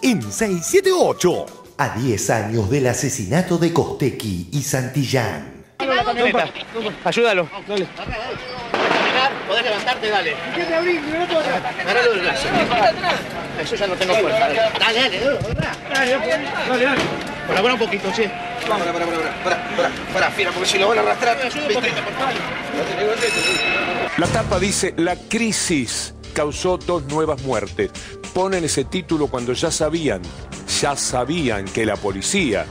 en 678. A 10 años del asesinato de Costecchi y Santillán. La camioneta. Ayúdalo. Dale. Podés levantarte, dale. ¿Qué te abrí? No puedo atrás. Agarralo del brazo. Yo ya no tengo fuerza. Dale. Dale. Colabora un poquito, che. Para, fira, porque si lo van a arrastrar. Ayuda un poquito, por favor. La tapa dice: la crisis causó 2 nuevas muertes. Ponen ese título cuando ya sabían que la policía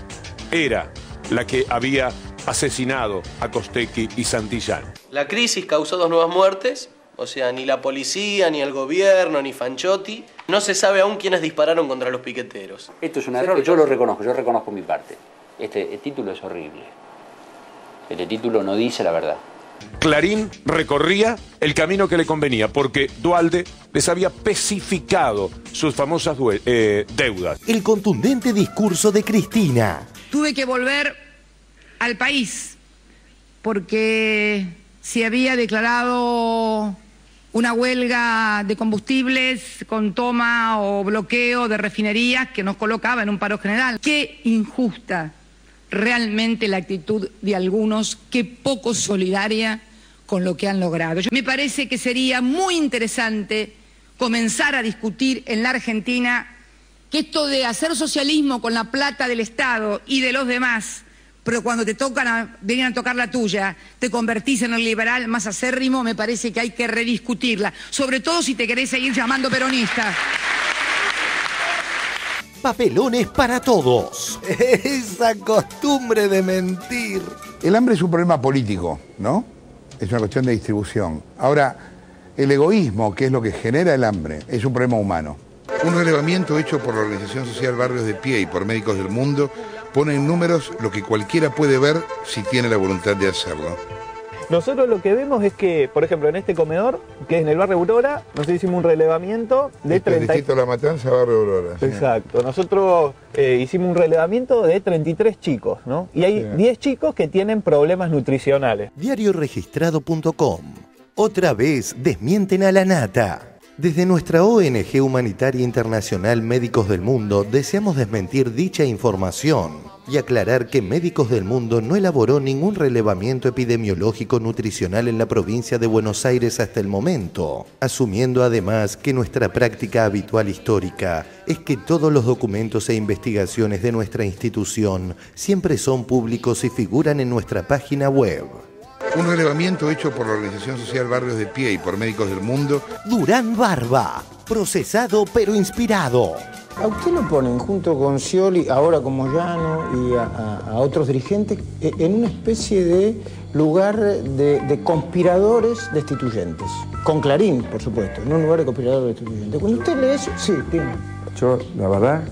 era la que había asesinado a Costecchi y Santillán. La crisis causó 2 nuevas muertes, o sea, ni la policía, ni el gobierno, ni Fanchotti. No se sabe aún quiénes dispararon contra los piqueteros. Esto es un error, yo lo reconozco, yo reconozco mi parte. Este título es horrible. Este título no dice la verdad. Clarín recorría el camino que le convenía, porque Duhalde les había especificado sus famosas deudas. El contundente discurso de Cristina. Tuve que volver al país porque se había declarado una huelga de combustibles con toma o bloqueo de refinerías que nos colocaba en un paro general. Qué injusta realmente la actitud de algunos, qué poco solidaria con lo que han logrado. Me parece que sería muy interesante comenzar a discutir en la Argentina que esto de hacer socialismo con la plata del Estado y de los demás, pero cuando te vienen a tocar la tuya, te convertís en el liberal más acérrimo, me parece que hay que rediscutirla, sobre todo si te querés seguir llamando peronista. Papelones para todos. Esa costumbre de mentir. El hambre es un problema político, ¿no? Es una cuestión de distribución. Ahora, el egoísmo, que es lo que genera el hambre, es un problema humano. Un relevamiento hecho por la Organización Social Barrios de Pie y por Médicos del Mundo pone en números lo que cualquiera puede ver si tiene la voluntad de hacerlo. Nosotros lo que vemos es que, por ejemplo, en este comedor, que es en el barrio Aurora, nosotros hicimos un relevamiento de 30... Distrito La Matanza, barrio Aurora. Exacto. Sí. Nosotros hicimos un relevamiento de 33 chicos, ¿no? Y hay 10 chicos que tienen problemas nutricionales. Diarioregistrado.com. Otra vez desmienten a la nata. Desde nuestra ONG humanitaria internacional Médicos del Mundo deseamos desmentir dicha información y aclarar que Médicos del Mundo no elaboró ningún relevamiento epidemiológico nutricional en la provincia de Buenos Aires hasta el momento, asumiendo además que nuestra práctica habitual histórica es que todos los documentos e investigaciones de nuestra institución siempre son públicos y figuran en nuestra página web. Un relevamiento hecho por la Organización Social Barrios de Pie y por Médicos del Mundo. Durán Barba, procesado pero inspirado. A usted lo ponen junto con Scioli, ahora como Moyano y a otros dirigentes, en una especie de lugar de conspiradores destituyentes. Con Clarín, por supuesto, en un lugar de conspiradores destituyentes. Cuando usted lee eso, sí, bien. Yo, la verdad,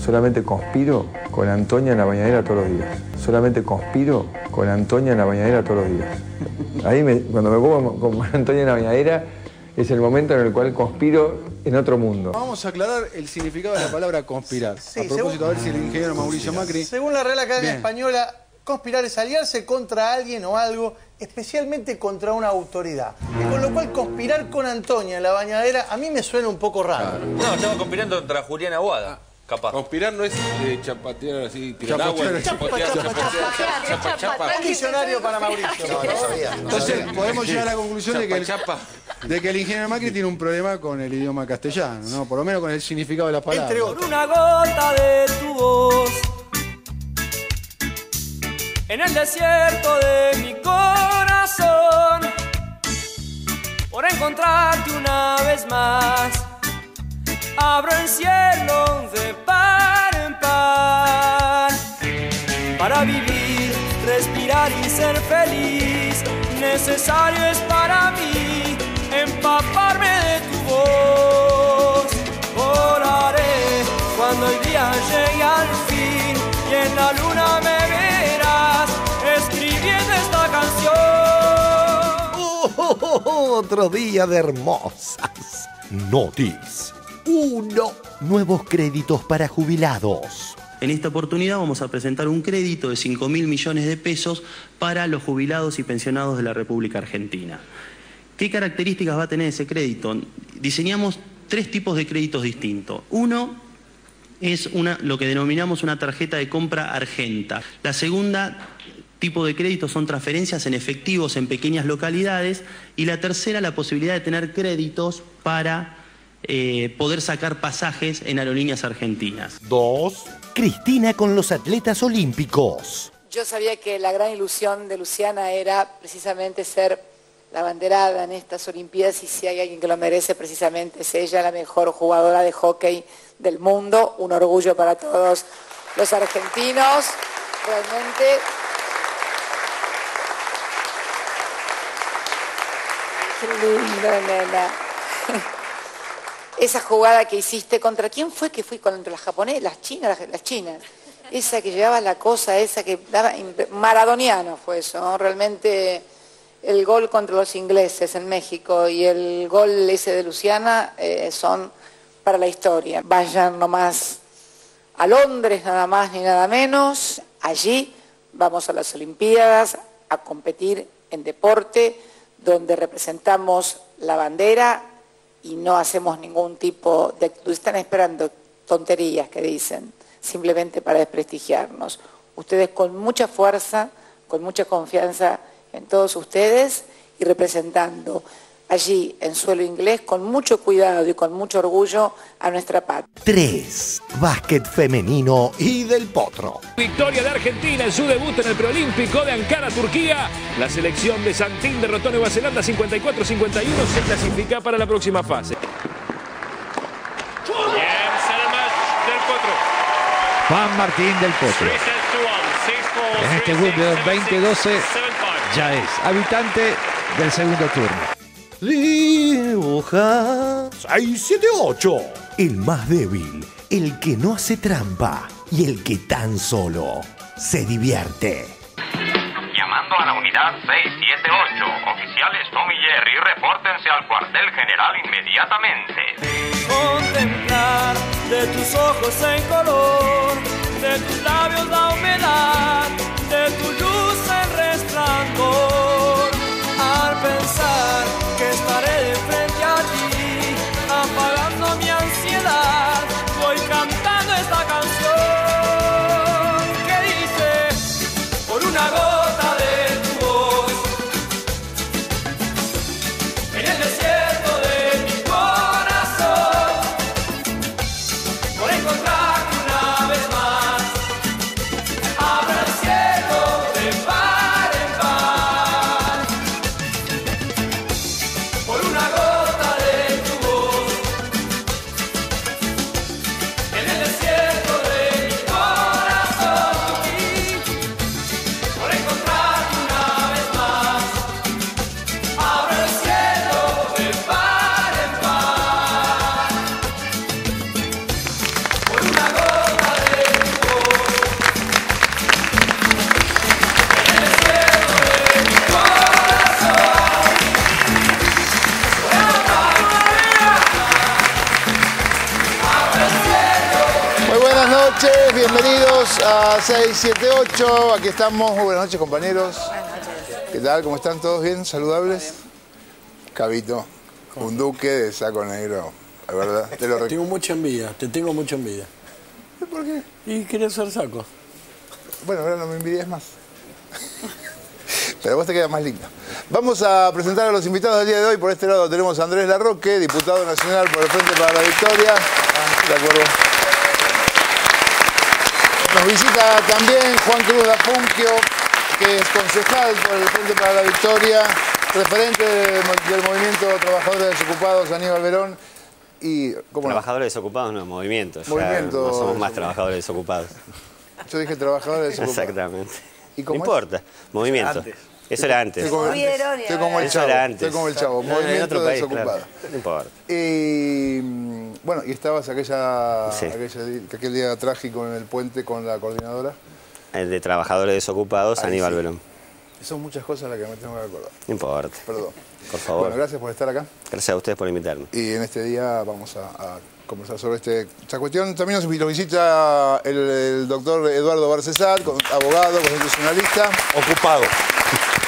solamente conspiro con Antonia en la bañadera todos los días. Solamente conspiro con Antonia en la bañadera todos los días. Ahí, cuando me pongo con Antonia en la bañadera, es el momento en el cual conspiro en otro mundo. Vamos a aclarar el significado de la palabra conspirar. Sí, a propósito, a ver si el ingeniero Mauricio Macri... Según la Real Academia Española, conspirar es aliarse contra alguien o algo, especialmente contra una autoridad. Y con lo cual, conspirar con Antonia en la bañadera, a mí me suena un poco raro. No, estamos conspirando contra Julián Aguada. Capaz. Conspirar no es chapatear así, tirar agua. Un diccionario para Mauricio. Entonces podemos llegar a la conclusión de que el ingeniero Macri tiene un problema con el idioma castellano, ¿no? Por lo menos con el significado de la palabra. Por una gota de tu voz en el desierto de mi corazón, por encontrarte una vez más, abro el cielo de par en par. Para vivir, respirar y ser feliz, necesario es para mí empaparme de tu voz. Volaré cuando el día llegue al fin y en la luna me verás escribiendo esta canción. Otro día de hermosas noticias. 1. Nuevos créditos para jubilados. En esta oportunidad vamos a presentar un crédito de 5.000 millones de pesos para los jubilados y pensionados de la República Argentina. ¿Qué características va a tener ese crédito? Diseñamos 3 tipos de créditos distintos. Uno, es lo que denominamos una tarjeta de compra argenta. La segunda tipo de crédito son transferencias en efectivos en pequeñas localidades, y la tercera, la posibilidad de tener créditos para poder sacar pasajes en aerolíneas argentinas. 2. Cristina con los atletas olímpicos. Yo sabía que la gran ilusión de Luciana era precisamente ser la abanderada en estas Olimpiadas, y si hay alguien que lo merece, precisamente es ella, la mejor jugadora de hockey del mundo. Un orgullo para todos los argentinos, realmente. Qué linda, nena. Esa jugada que hiciste, ¿contra quién fue que fui? ¿Contra las japonesas? Las chinas. Esa que llevaba la cosa, esa que daba... Maradoniano fue eso, ¿no? Realmente el gol contra los ingleses en México y el gol ese de Luciana son para la historia. Vayan nomás a Londres, nada más ni nada menos. Allí vamos a las Olimpiadas a competir en deporte, donde representamos la bandera y no hacemos ningún tipo de... Están esperando tonterías que dicen, simplemente para desprestigiarnos. Ustedes con mucha fuerza, con mucha confianza en todos ustedes, y representando allí en suelo inglés con mucho cuidado y con mucho orgullo a nuestra patria. 3. Básquet femenino y del potro. Victoria de Argentina en su debut en el preolímpico de Ankara, Turquía. La selección de Santín derrotó a Nueva Zelanda 54-51, se clasifica para la próxima fase. Juan Martín del Potro. En este Wimbledon 2012 ya es habitante del segundo turno. Dibuja 678. El más débil, el que no hace trampa y el que tan solo se divierte. Llamando a la unidad 678. Oficiales Tom y Jerry, repórtense al cuartel general inmediatamente. Contemplar de tus ojos en color, de tus labios la humedad, de tu luz el resplandor. Al pensar que estaré de frente a ti, apagando mi ansiedad, voy cantando esta canción que dice: por una gota de tu voz, en el desierto de mi corazón, por encontrarte una vez más, abro el cielo de par en par. Por una gota de tu voz, en el desierto de mi corazón, por encontrarte una vez más, abro el cielo de par en par. Por una gota de tu voz, en el desierto de mi corazón, Muy buenas noches, bienvenidos a 678. Aquí estamos. Muy buenas noches, compañeros. ¿Qué tal? ¿Cómo están? ¿Todos bien? ¿Saludables? Cabito, un duque de saco negro, la verdad. Tengo mucha envidia, te tengo mucha envidia. ¿Por qué? Y quería ser saco. Bueno, ahora no me envidies más. Pero vos te quedas más lindo. Vamos a presentar a los invitados del día de hoy. Por este lado tenemos a Andrés Larroque, diputado nacional por el Frente para la Victoria. De acuerdo. Nos visita también Juan Cruz Dapunquio, que es concejal por el Frente para la Victoria, referente del movimiento Trabajadores Desocupados, Aníbal Verón. Y, Trabajadores desocupados no, movimientos. Movimiento. No somos más trabajadores desocupados. Yo dije trabajadores desocupados. Exactamente. ¿Y no cómo importa, movimiento. Eso era antes. Estoy como el chavo. Era antes. Estoy como el chavo. Movimiento desocupado. Claro. No importa. Y bueno, y estabas aquel día trágico en el puente con la coordinadora. El de trabajadores desocupados, Aníbal Verón. Son muchas cosas las que me tengo que acordar. No importa. Perdón. Por favor. Bueno, gracias por estar acá. Gracias a ustedes por invitarme. Y en este día vamos a conversar sobre esta cuestión. También nos visita el doctor Eduardo Barcesat, abogado, constitucionalista.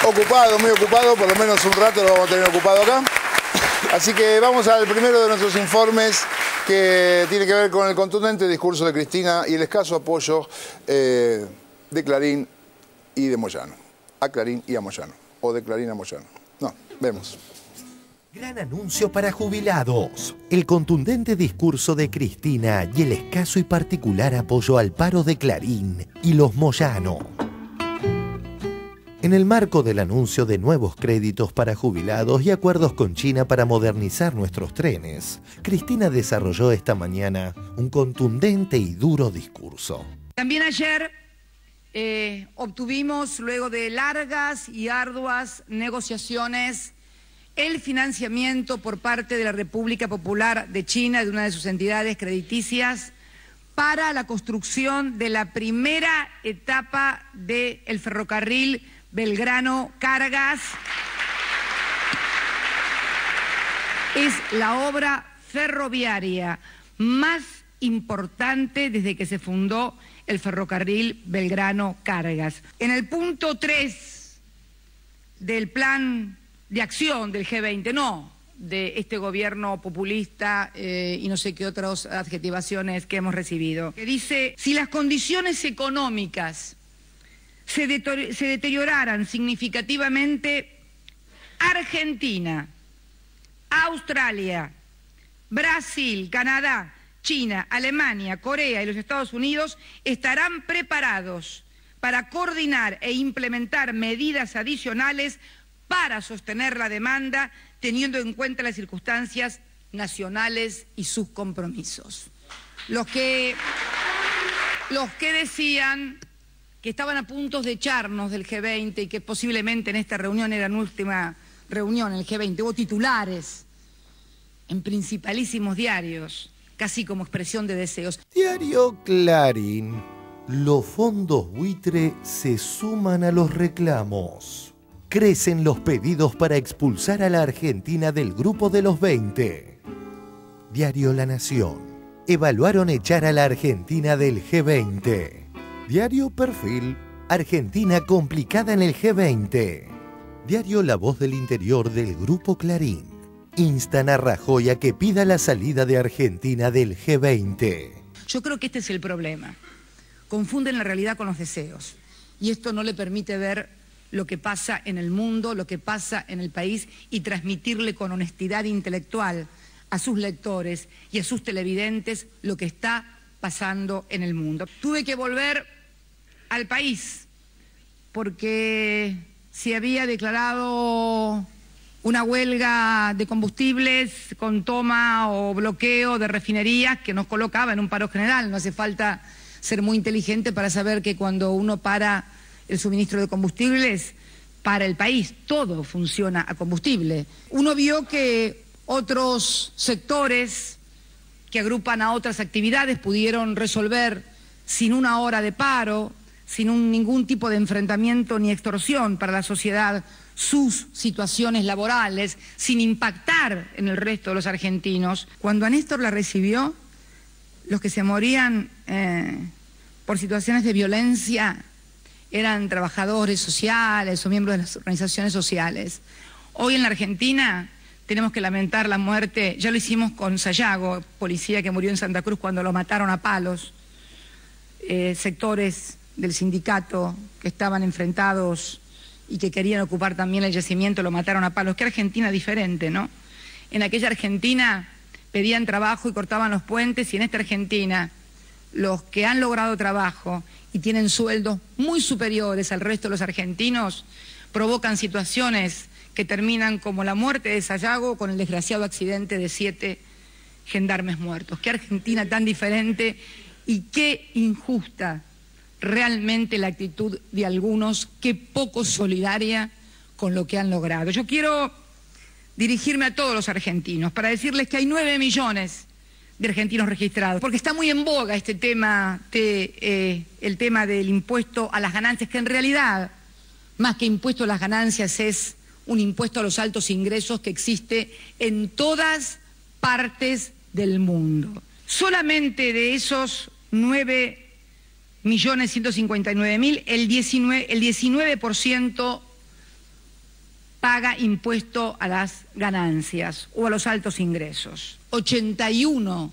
Ocupado, muy ocupado, por lo menos un rato lo vamos a tener ocupado acá. Así que vamos al primero de nuestros informes que tiene que ver con el contundente discurso de Cristina y el escaso apoyo de Clarín y de Moyano. A Clarín y a Moyano. O de Clarín a Moyano. No, vemos. Gran anuncio para jubilados. El contundente discurso de Cristina y el escaso y particular apoyo al paro de Clarín y los Moyano. En el marco del anuncio de nuevos créditos para jubilados y acuerdos con China para modernizar nuestros trenes, Cristina desarrolló esta mañana un contundente y duro discurso. También ayer obtuvimos, luego de largas y arduas negociaciones, el financiamiento por parte de la República Popular de China, de una de sus entidades crediticias, para la construcción de la primera etapa del ferrocarril Belgrano-Cargas. Es la obra ferroviaria más importante desde que se fundó el ferrocarril Belgrano-Cargas. En el punto 3 del plan de acción del G20, no de este gobierno populista y no sé qué otras adjetivaciones que hemos recibido, que dice: si las condiciones económicas se deterioraran significativamente, Argentina, Australia, Brasil, Canadá, China, Alemania, Corea y los Estados Unidos estarán preparados para coordinar e implementar medidas adicionales para sostener la demanda, teniendo en cuenta las circunstancias nacionales y sus compromisos. Los que decían que estaban a punto de echarnos del G20 y que posiblemente en esta reunión era la última reunión en el G20, hubo titulares en principalísimos diarios, casi como expresión de deseos. Diario Clarín. Los fondos buitre se suman a los reclamos. Crecen los pedidos para expulsar a la Argentina del grupo de los 20. Diario La Nación. Evaluaron echar a la Argentina del G20. Diario Perfil. Argentina complicada en el G20. Diario La Voz del Interior del Grupo Clarín. Instan a Rajoy a que pida la salida de Argentina del G20. Yo creo que este es el problema. Confunden la realidad con los deseos. Y esto no le permite ver lo que pasa en el mundo, lo que pasa en el país y transmitirle con honestidad intelectual a sus lectores y a sus televidentes lo que está pasando en el mundo. Tuve que volver al país porque se había declarado una huelga de combustibles con toma o bloqueo de refinerías que nos colocaba en un paro general. No hace falta ser muy inteligente para saber que cuando uno para el suministro de combustibles, para el país, todo funciona a combustible. Uno vio que otros sectores que agrupan a otras actividades pudieron resolver sin una hora de paro, sin ningún tipo de enfrentamiento ni extorsión para la sociedad, sus situaciones laborales, sin impactar en el resto de los argentinos. Cuando a Néstor la recibió, los que se morían por situaciones de violencia eran trabajadores sociales o miembros de las organizaciones sociales. Hoy en la Argentina tenemos que lamentar la muerte, ya lo hicimos con Sayago, policía que murió en Santa Cruz cuando lo mataron a palos, sectores del sindicato que estaban enfrentados y que querían ocupar también el yacimiento, lo mataron a palos. Qué Argentina diferente, ¿no? En aquella Argentina pedían trabajo y cortaban los puentes, y en esta Argentina los que han logrado trabajo y tienen sueldos muy superiores al resto de los argentinos provocan situaciones que terminan como la muerte de Sayago con el desgraciado accidente de 7 gendarmes muertos. Qué Argentina tan diferente y qué injusta realmente la actitud de algunos, qué poco solidaria con lo que han logrado. Yo quiero dirigirme a todos los argentinos para decirles que hay 9 millones de argentinos registrados, porque está muy en boga este tema, el tema del impuesto a las ganancias, que en realidad, más que impuesto a las ganancias, es un impuesto a los altos ingresos que existe en todas partes del mundo. Solamente de esos 9.159.000, el 19% paga impuesto a las ganancias o a los altos ingresos. 81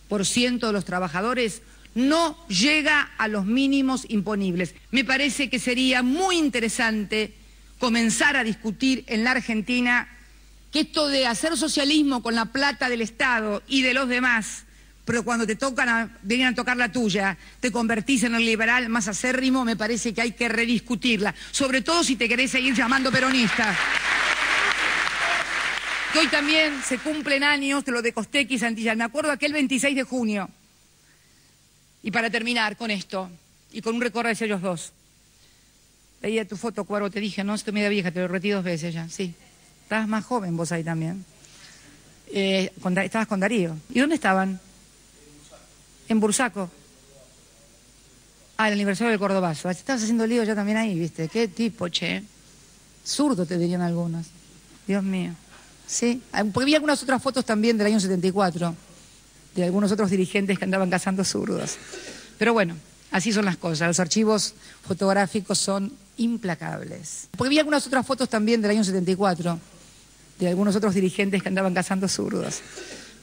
de los trabajadores no llega a los mínimos imponibles. Me parece que sería muy interesante comenzar a discutir en la Argentina que esto de hacer socialismo con la plata del Estado y de los demás, pero cuando te vienen a tocar la tuya, te convertís en el liberal más acérrimo, me parece que hay que rediscutirla, sobre todo si te querés seguir llamando peronista. Que hoy también se cumplen años de lo de Costecchi y Santillán. Me acuerdo aquel 26 de junio. Y para terminar con esto, y con un recuerdo hacia ellos dos. Veía tu foto, Cuervo, te dije, no, estoy media vieja, te lo repetí 2 veces ya, sí. Estabas más joven vos ahí también. Estabas con Darío. ¿Y dónde estaban? En Bursaco. Ah, el aniversario del Cordobazo. Estabas haciendo lío ya también ahí, ¿viste? Qué tipo, che. Zurdo te dirían algunos. Dios mío. Sí, porque vi algunas otras fotos también del año 74, de algunos otros dirigentes que andaban cazando zurdos. Pero bueno, así son las cosas. Los archivos fotográficos son implacables. Porque vi algunas otras fotos también del año 74, de algunos otros dirigentes que andaban cazando zurdos.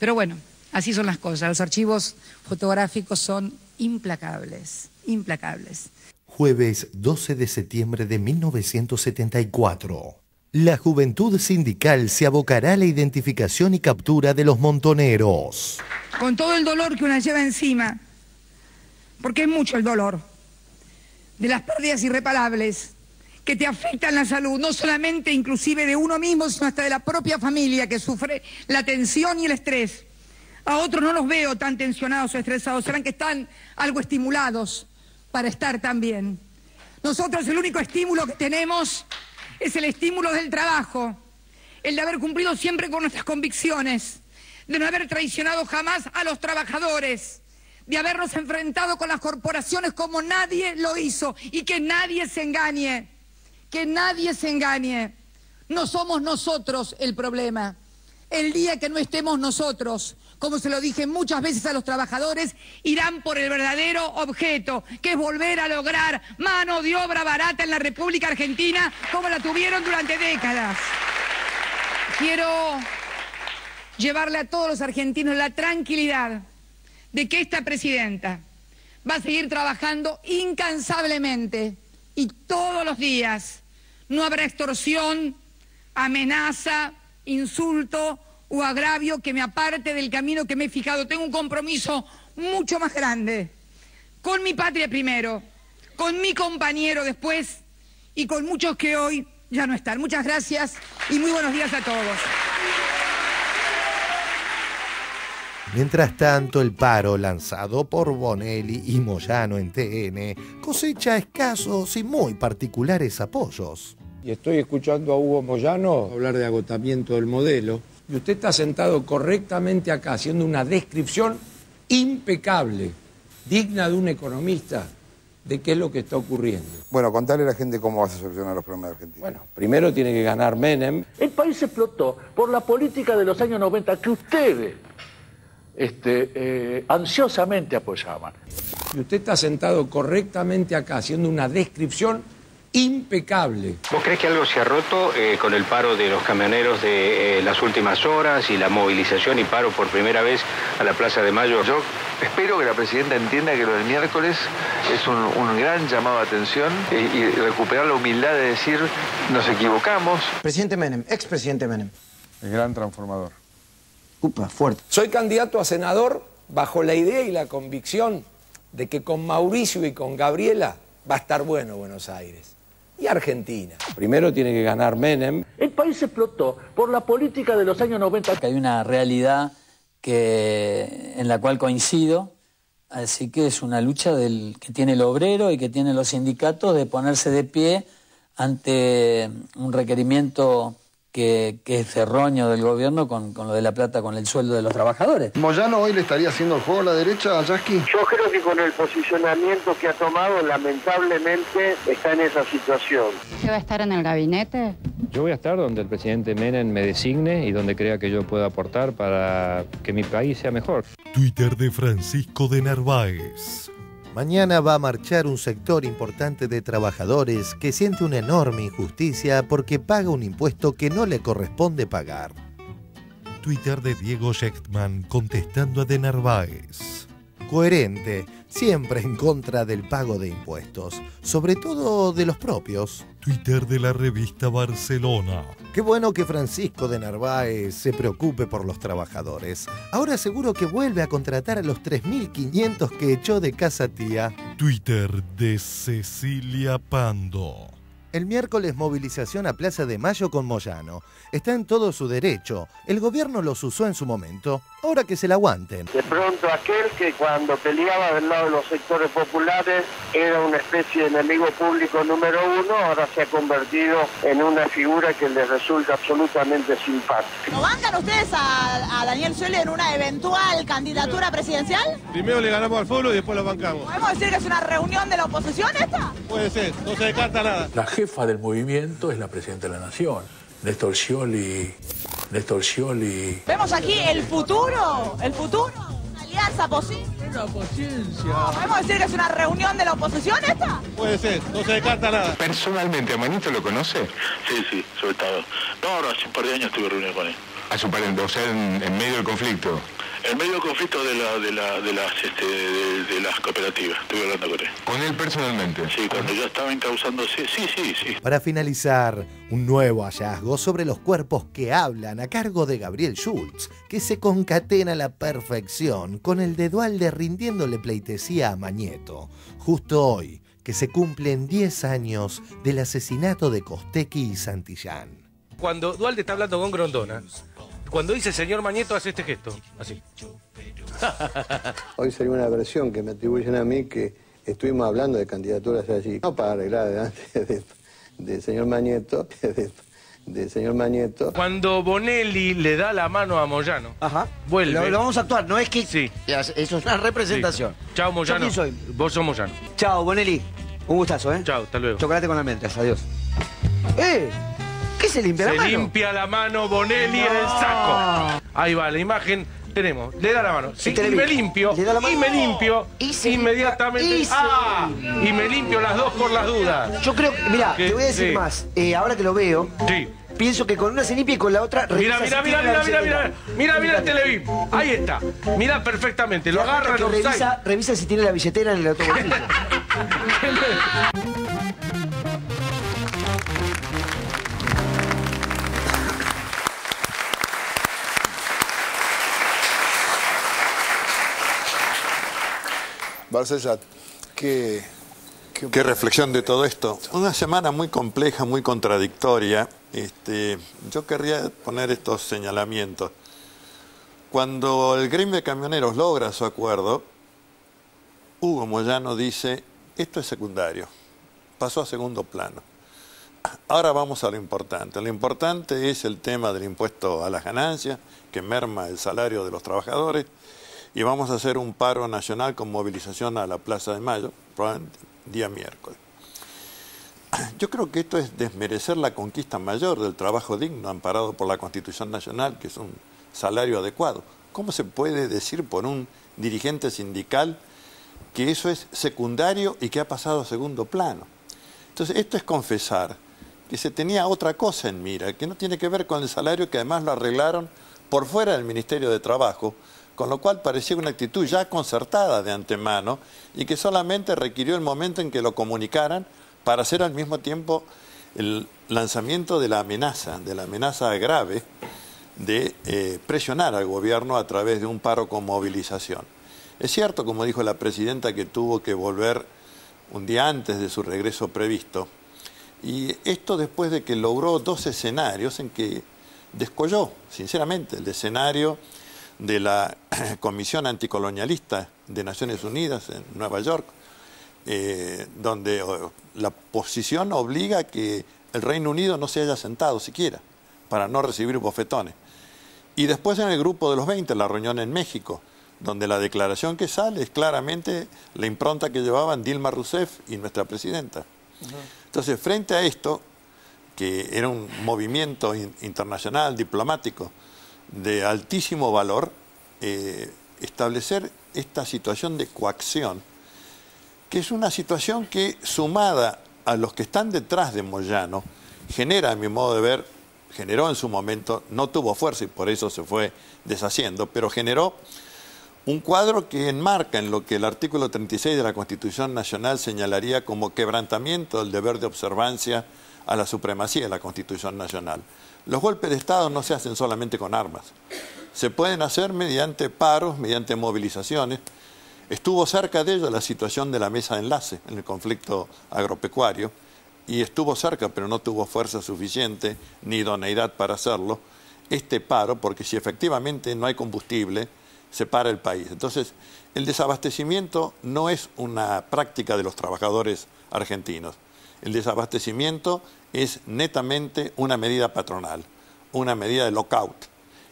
Pero bueno, así son las cosas. Los archivos fotográficos son implacables, implacables. Jueves 12 de septiembre de 1974. La juventud sindical se abocará a la identificación y captura de los montoneros. Con todo el dolor que una lleva encima, porque es mucho el dolor, de las pérdidas irreparables que te afectan la salud, no solamente inclusive de uno mismo, sino hasta de la propia familia que sufre la tensión y el estrés. A otros no los veo tan tensionados o estresados, serán que están algo estimulados para estar tan bien. Nosotros el único estímulo que tenemos es el estímulo del trabajo, el de haber cumplido siempre con nuestras convicciones, de no haber traicionado jamás a los trabajadores, de habernos enfrentado con las corporaciones como nadie lo hizo y que nadie se engañe, que nadie se engañe. No somos nosotros el problema. El día que no estemos nosotros, como se lo dije muchas veces a los trabajadores, irán por el verdadero objeto, que es volver a lograr mano de obra barata en la República Argentina, como la tuvieron durante décadas. Quiero llevarle a todos los argentinos la tranquilidad de que esta presidenta va a seguir trabajando incansablemente y todos los días. No habrá extorsión, amenaza, insulto o agravio que me aparte del camino que me he fijado. Tengo un compromiso mucho más grande con mi patria primero, con mi compañero después y con muchos que hoy ya no están. Muchas gracias y muy buenos días a todos. Mientras tanto, el paro lanzado por Bonelli y Moyano en TN cosecha escasos y muy particulares apoyos. Y estoy escuchando a Hugo Moyano hablar de agotamiento del modelo. Y usted está sentado correctamente acá haciendo una descripción impecable, digna de un economista, de qué es lo que está ocurriendo. Bueno, contarle a la gente cómo vas a solucionar los problemas de Argentina. Bueno, primero tiene que ganar Menem. El país explotó por la política de los años 90 que ustedes ansiosamente apoyaban. Y usted está sentado correctamente acá haciendo una descripción impecable. ¿Vos crees que algo se ha roto con el paro de los camioneros de las últimas horas y la movilización y paro por primera vez a la Plaza de Mayo? Yo espero que la presidenta entienda que lo del miércoles es un gran llamado de atención y recuperar la humildad de decir nos equivocamos. Presidente Menem, expresidente Menem. El gran transformador. Upa, fuerte. Soy candidato a senador bajo la idea y la convicción de que con Mauricio y con Gabriela va a estar bueno Buenos Aires. Y Argentina. Primero tiene que ganar Menem. El país explotó por la política de los años 90. Hay una realidad en la cual coincido, así que es una lucha que tiene el obrero y que tienen los sindicatos de ponerse de pie ante un requerimiento que es erróneo del gobierno con lo de la plata, con el sueldo de los trabajadores. ¿Moyano hoy le estaría haciendo el juego a la derecha a Yasky? Yo creo que con el posicionamiento que ha tomado, lamentablemente está en esa situación. ¿Usted va a estar en el gabinete? Yo voy a estar donde el presidente Menem me designe y donde crea que yo pueda aportar para que mi país sea mejor. Twitter de Francisco de Narváez. Mañana va a marchar un sector importante de trabajadores que siente una enorme injusticia porque paga un impuesto que no le corresponde pagar. Twitter de Diego Schechtman contestando a De Narváez. Coherente, siempre en contra del pago de impuestos, sobre todo de los propios. Twitter de la revista Barcelona. Qué bueno que Francisco de Narváez se preocupe por los trabajadores. Ahora seguro que vuelve a contratar a los 3.500 que echó de casa tía. Twitter de Cecilia Pando. El miércoles movilización a Plaza de Mayo con Moyano. Está en todo su derecho. El gobierno los usó en su momento. Ahora que se la aguanten. De pronto aquel que cuando peleaba del lado de los sectores populares era una especie de enemigo público número uno, ahora se ha convertido en una figura que les resulta absolutamente simpática. ¿No bancan ustedes a Daniel Scioli en una eventual candidatura presidencial? Primero le ganamos al pueblo y después lo bancamos. ¿Podemos decir que es una reunión de la oposición esta? Puede ser, no se descarta nada. La jefa del movimiento es la presidenta de la Nación, Néstor Scioli. Vemos aquí el futuro, una alianza posible. Una paciencia. ¿Podemos decir que es una reunión de la oposición esta? Puede ser, no se descarta nada. ¿Personalmente a Manito lo conoce? Sí, sobre todo. No, hace un par de años estuve reunido con él. Hace un par de años, o sea, en medio del conflicto. En medio del conflicto de las cooperativas, estuve hablando con él. ¿Con él personalmente? Sí, cuando ya estaba encauzándose, sí. Para finalizar, un nuevo hallazgo sobre los cuerpos que hablan a cargo de Gabriel Schultz, que se concatena a la perfección con el de Duhalde rindiéndole pleitesía a Mañeto, justo hoy, que se cumplen 10 años del asesinato de Costecchi y Santillán. Cuando Duhalde está hablando con Grondona, cuando dice señor Mañeto hace este gesto, así. Hoy salió una versión que me atribuyen a mí que estuvimos hablando de candidaturas allí, no para arreglar delante del señor Mañeto, del señor Mañeto. Cuando Bonelli le da la mano a Moyano, vuelve. Lo vamos a actuar, no es que... Sí. Eso es una representación. Sí. Chao, Moyano. ¿Yo quién soy? Vos sos Moyano. Chao, Bonelli. Un gustazo, ¿eh? Chao, hasta luego. Chocolate con almendras, adiós. ¿Qué se limpia la mano? Se limpia la mano Bonelli en el saco. Ahí va, la imagen tenemos. Le da la mano. Sí, y me limpio. Y me limpio. Inmediatamente. Y me limpio las dos por las dudas. Yo creo, mirá, te voy a decir más. Ahora que lo veo, pienso que con una se limpia y con la otra... Mira el Televín. Ahí está. Mira perfectamente. Lo agarra, lo revisa si tiene la billetera en el otro bolsillo. Barcelona, ¿qué reflexión de todo esto? Una semana muy compleja, muy contradictoria. Yo querría poner estos señalamientos. Cuando el gremio de camioneros logra su acuerdo, Hugo Moyano dice, esto es secundario, pasó a segundo plano. Ahora vamos a lo importante. Lo importante es el tema del impuesto a las ganancias, que merma el salario de los trabajadores, y vamos a hacer un paro nacional con movilización a la Plaza de Mayo, probablemente día miércoles. Yo creo que esto es desmerecer la conquista mayor del trabajo digno amparado por la Constitución Nacional, que es un salario adecuado. ¿Cómo se puede decir por un dirigente sindical que eso es secundario y que ha pasado a segundo plano? Entonces, esto es confesar que se tenía otra cosa en mira, que no tiene que ver con el salario, que además lo arreglaron por fuera del Ministerio de Trabajo, con lo cual parecía una actitud ya concertada de antemano y que solamente requirió el momento en que lo comunicaran para hacer al mismo tiempo el lanzamiento de la amenaza grave de presionar al gobierno a través de un paro con movilización. Es cierto, como dijo la presidenta, que tuvo que volver un día antes de su regreso previsto, y esto después de que logró dos escenarios en que descolló, sinceramente, el escenario de la Comisión Anticolonialista de Naciones Unidas en Nueva York, donde la posición obliga a que el Reino Unido no se haya sentado siquiera para no recibir bofetones. Y después en el Grupo de los 20, la reunión en México, donde la declaración que sale es claramente la impronta que llevaban Dilma Rousseff y nuestra presidenta. Entonces, frente a esto, que era un movimiento internacional, diplomático, de altísimo valor, establecer esta situación de coacción, que es una situación que, sumada a los que están detrás de Moyano, genera, a mi modo de ver, generó en su momento, no tuvo fuerza y por eso se fue deshaciendo, pero generó un cuadro que enmarca en lo que el artículo 36 de la Constitución Nacional señalaría como quebrantamiento del deber de observancia a la supremacía de la Constitución Nacional. Los golpes de Estado no se hacen solamente con armas, se pueden hacer mediante paros, mediante movilizaciones. Estuvo cerca de ello la situación de la mesa de enlace en el conflicto agropecuario, y estuvo cerca, pero no tuvo fuerza suficiente ni idoneidad para hacerlo, este paro, porque si efectivamente no hay combustible, se para el país. Entonces, el desabastecimiento no es una práctica de los trabajadores argentinos. El desabastecimiento es netamente una medida patronal, una medida de lockout.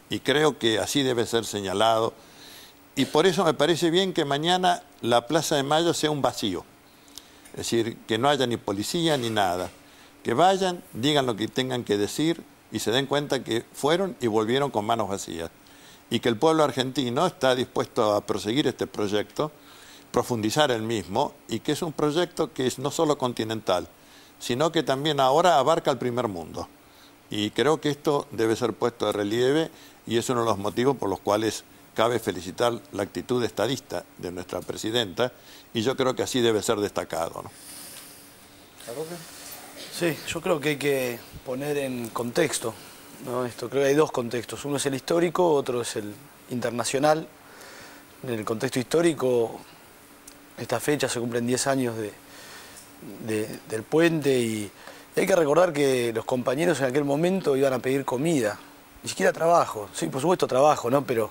Y creo que así debe ser señalado. Y por eso me parece bien que mañana la Plaza de Mayo sea un vacío. Es decir, que no haya ni policía ni nada. Que vayan, digan lo que tengan que decir y se den cuenta que fueron y volvieron con manos vacías. Y que el pueblo argentino está dispuesto a proseguir este proyecto, profundizar el mismo, y que es un proyecto que es no solo continental, sino que también ahora abarca el primer mundo. Y creo que esto debe ser puesto de relieve y es uno de los motivos por los cuales cabe felicitar la actitud estadista de nuestra presidenta, y yo creo que así debe ser destacado, ¿no? Sí, yo creo que hay que poner en contexto, ¿no? Esto, creo que hay dos contextos. Uno es el histórico, otro es el internacional. En el contexto histórico, esta fecha se cumplen 10 años del puente, y hay que recordar que los compañeros en aquel momento iban a pedir comida, ni siquiera trabajo. Sí, por supuesto trabajo, ¿no? Pero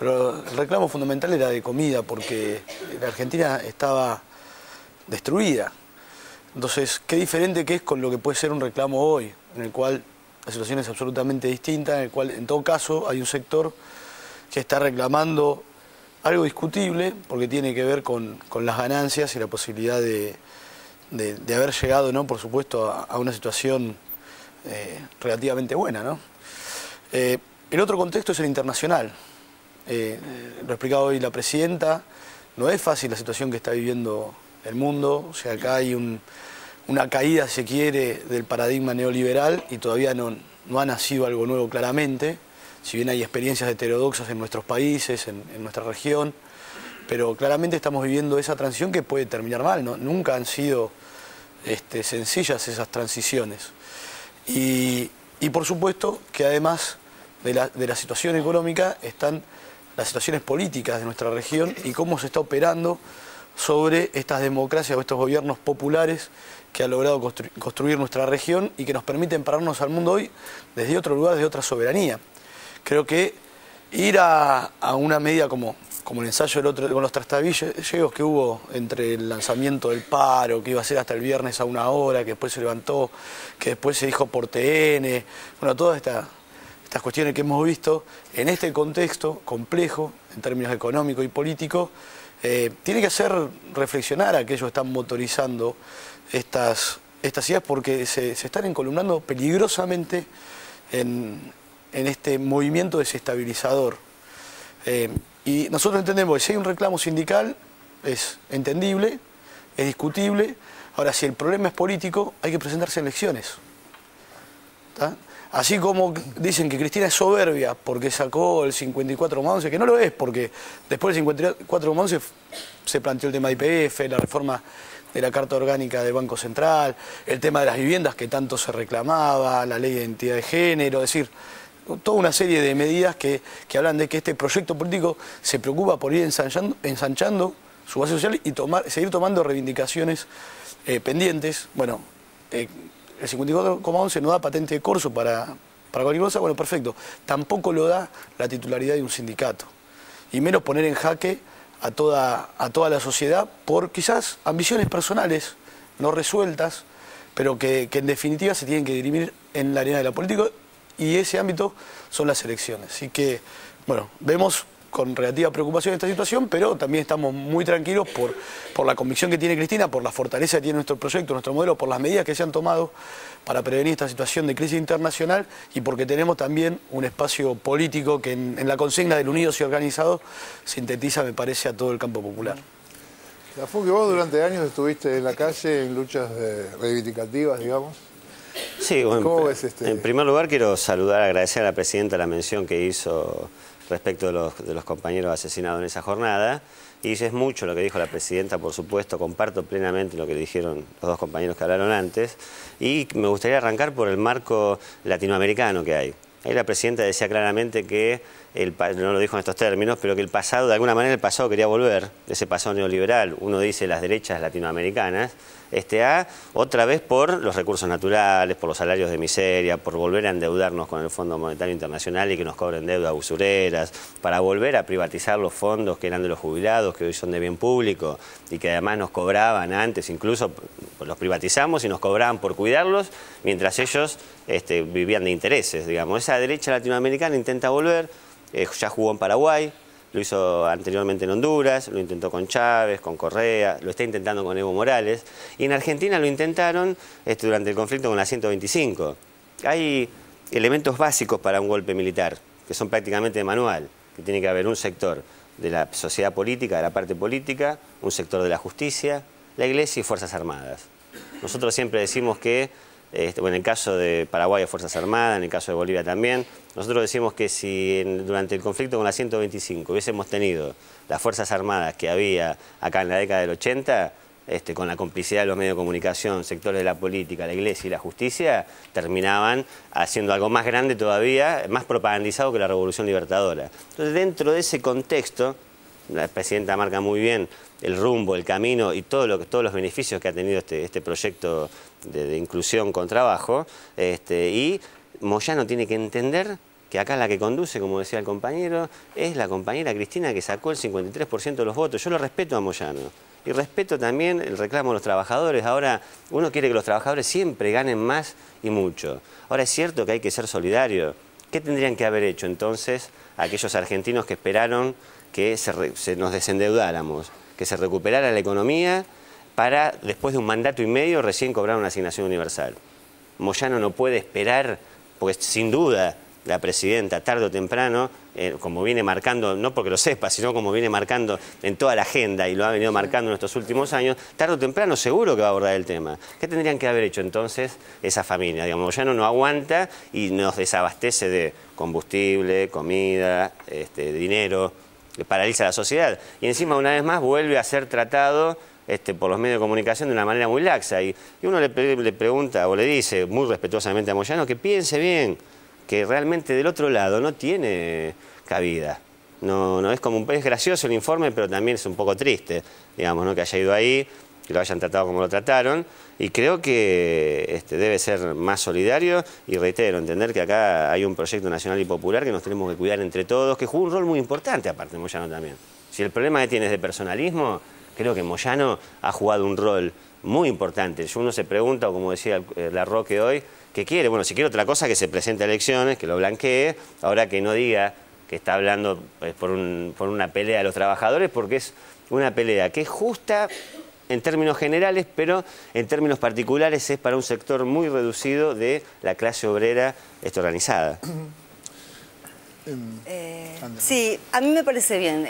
el reclamo fundamental era de comida, porque la Argentina estaba destruida. Entonces, qué diferente que es con lo que puede ser un reclamo hoy, en el cual la situación es absolutamente distinta, en el cual, en todo caso, hay un sector que está reclamando algo discutible, porque tiene que ver con las ganancias y la posibilidad de haber llegado, ¿no?, por supuesto, a una situación relativamente buena, ¿no? El otro contexto es el internacional. Lo ha explicado hoy la presidenta. No es fácil la situación que está viviendo el mundo. O sea, acá hay una caída, si se quiere, del paradigma neoliberal, y todavía no ha nacido algo nuevo claramente, si bien hay experiencias heterodoxas en nuestros países, en nuestra región, pero claramente estamos viviendo esa transición que puede terminar mal, ¿no? Nunca han sido sencillas esas transiciones. Y por supuesto que además de la situación económica están las situaciones políticas de nuestra región y cómo se está operando sobre estas democracias o estos gobiernos populares que han logrado construir nuestra región y que nos permiten pararnos al mundo hoy desde otro lugar, desde otra soberanía. Creo que ir a una medida como el ensayo con los trastabillegos que hubo entre el lanzamiento del paro, que iba a ser hasta el viernes a 1 hora, que después se levantó, que después se dijo por TN, bueno, todas estas cuestiones que hemos visto en este contexto complejo en términos económico y político, tiene que hacer reflexionar a aquellos que están motorizando estas ideas, porque se están encolumnando peligrosamente en este movimiento desestabilizador. Y nosotros entendemos que si hay un reclamo sindical es entendible, es discutible. Ahora, si el problema es político, hay que presentarse a elecciones. ¿Tá? Así como dicen que Cristina es soberbia porque sacó el 54,11, que no lo es, porque después del 54,11 se planteó el tema de IPF, la reforma de la Carta Orgánica del Banco Central, el tema de las viviendas que tanto se reclamaba, la ley de identidad de género, es decir, toda una serie de medidas que hablan de que este proyecto político se preocupa por ir ensanchando su base social y seguir tomando reivindicaciones pendientes. Bueno, el 54,11 no da patente de corso para cualquier cosa, bueno, perfecto. Tampoco lo da la titularidad de un sindicato. Y menos poner en jaque a toda la sociedad por quizás ambiciones personales no resueltas, pero que en definitiva se tienen que dirimir en la arena de la política, y ese ámbito son las elecciones. Así que, bueno, vemos con relativa preocupación esta situación, pero también estamos muy tranquilos por la convicción que tiene Cristina, por la fortaleza que tiene nuestro proyecto, nuestro modelo, por las medidas que se han tomado para prevenir esta situación de crisis internacional, y porque tenemos también un espacio político que en la consigna del unidos y organizados sintetiza, me parece, a todo el campo popular. Lafuque, vos durante años estuviste en la calle en luchas reivindicativas, digamos. Sí, bueno, ¿Cómo ves en primer lugar quiero saludar, agradecer a la presidenta la mención que hizo respecto de los compañeros asesinados en esa jornada. Y es mucho lo que dijo la presidenta, por supuesto, comparto plenamente lo que dijeron los dos compañeros que hablaron antes. Y me gustaría arrancar por el marco latinoamericano que hay. Ahí la presidenta decía claramente que, no lo dijo en estos términos, pero que el pasado, de alguna manera el pasado quería volver, ese pasado neoliberal, uno dice las derechas latinoamericanas, otra vez por los recursos naturales, por los salarios de miseria, por volver a endeudarnos con el Fondo Monetario Internacional y que nos cobren deudas usureras, para volver a privatizar los fondos que eran de los jubilados, que hoy son de bien público y que además nos cobraban antes, incluso los privatizamos y nos cobraban por cuidarlos, mientras ellos vivían de intereses, digamos. Esa derecha latinoamericana intenta volver, ya jugó en Paraguay, lo hizo anteriormente en Honduras, lo intentó con Chávez, con Correa, lo está intentando con Evo Morales, y en Argentina lo intentaron durante el conflicto con la 125. Hay elementos básicos para un golpe militar, que son prácticamente de manual, que tiene que haber un sector de la sociedad política, de la parte política, un sector de la justicia, la Iglesia y Fuerzas Armadas. Nosotros siempre decimos que, en el caso de Paraguay hay Fuerzas Armadas, en el caso de Bolivia también, nosotros decimos que si durante el conflicto con la 125 hubiésemos tenido las Fuerzas Armadas que había acá en la década del 80, con la complicidad de los medios de comunicación, sectores de la política, la Iglesia y la justicia, terminaban haciendo algo más grande todavía, más propagandizado que la Revolución Libertadora. Entonces, dentro de ese contexto, la presidenta marca muy bien el rumbo, el camino y todos los beneficios que ha tenido este proyecto de inclusión con trabajo, y Moyano tiene que entender que acá la que conduce, como decía el compañero, es la compañera Cristina, que sacó el 53% de los votos. Yo lo respeto a Moyano y respeto también el reclamo de los trabajadores. Ahora, uno quiere que los trabajadores siempre ganen más y mucho. Ahora, es cierto que hay que ser solidario. ¿Qué tendrían que haber hecho entonces aquellos argentinos que esperaron que nos desendeudáramos, que se recuperara la economía para, después de un mandato y medio, recién cobrar una asignación universal? Moyano no puede esperar, porque sin duda la presidenta, tarde o temprano, como viene marcando, no porque lo sepa, sino como viene marcando en toda la agenda y lo ha venido marcando en estos últimos años, tarde o temprano seguro que va a abordar el tema. ¿Qué tendrían que haber hecho entonces esa familia? Digamos, Moyano no aguanta y nos desabastece de combustible, comida, dinero, paraliza la sociedad. Y encima, una vez más, vuelve a ser tratado por los medios de comunicación de una manera muy laxa. Y uno le pregunta o le dice muy respetuosamente a Moyano que piense bien, que realmente del otro lado no tiene cabida. No es como es gracioso el informe, pero también es un poco triste, digamos, ¿no? Que haya ido ahí, que lo hayan tratado como lo trataron, y creo que debe ser más solidario, y reitero, entender que acá hay un proyecto nacional y popular que nos tenemos que cuidar entre todos, que jugó un rol muy importante aparte de Moyano también. Si el problema que tiene es de personalismo, creo que Moyano ha jugado un rol muy importante. Uno se pregunta, o como decía Larroque hoy, ¿qué quiere? Bueno, si quiere otra cosa, que se presente a elecciones, que lo blanquee, ahora que no diga que está hablando por una pelea de los trabajadores, porque es una pelea que es justa en términos generales, pero en términos particulares es para un sector muy reducido de la clase obrera organizada. Sí, a mí me parece bien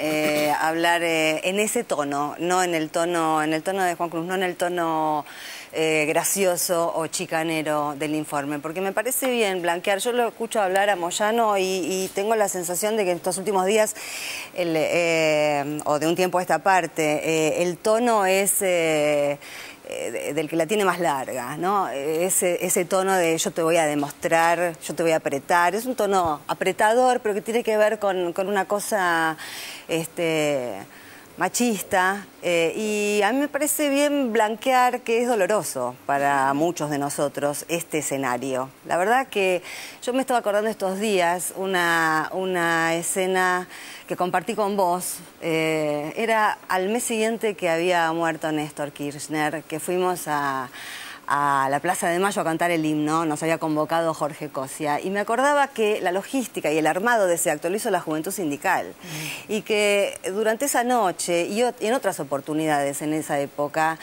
hablar en ese tono, no en el tono de Juan Cruz, no en el tono gracioso o chicanero del informe, porque me parece bien blanquear. Yo lo escucho hablar a Moyano y tengo la sensación de que en estos últimos días, o de un tiempo a esta parte, el tono es del que la tiene más larga, ¿no? Ese tono de yo te voy a demostrar, yo te voy a apretar, es un tono apretador, pero que tiene que ver con una cosa machista, y a mí me parece bien blanquear que es doloroso para muchos de nosotros este escenario. La verdad que yo me estaba acordando estos días una escena que compartí con vos, era al mes siguiente que había muerto Néstor Kirchner, que fuimos a la Plaza de Mayo a cantar el himno, nos había convocado Jorge Cosia, y me acordaba que la logística y el armado de ese acto lo hizo la Juventud Sindical, y que durante esa noche y en otras oportunidades en esa época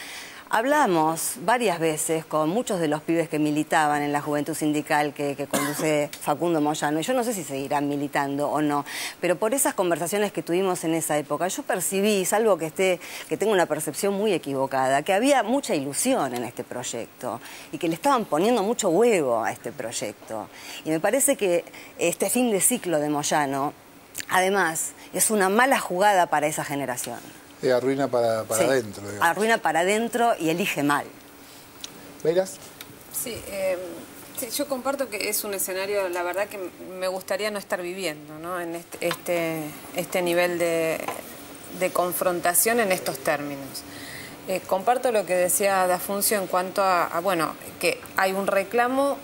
Hablamos varias veces con muchos de los pibes que militaban en la Juventud Sindical que conduce Facundo Moyano, y yo no sé si seguirán militando o no, pero por esas conversaciones que tuvimos en esa época, yo percibí, salvo que tengo una percepción muy equivocada, que había mucha ilusión en este proyecto y que le estaban poniendo mucho huevo a este proyecto. Y me parece que este fin de ciclo de Moyano, además, es una mala jugada para esa generación. Arruina para adentro. Digamos. Arruina para adentro y elige mal. ¿Veiras? Sí, sí, yo comparto que es un escenario, la verdad que me gustaría no estar viviendo, ¿no? En este nivel de confrontación en estos términos. Comparto lo que decía Dafuncio en cuanto a, bueno, que hay un reclamo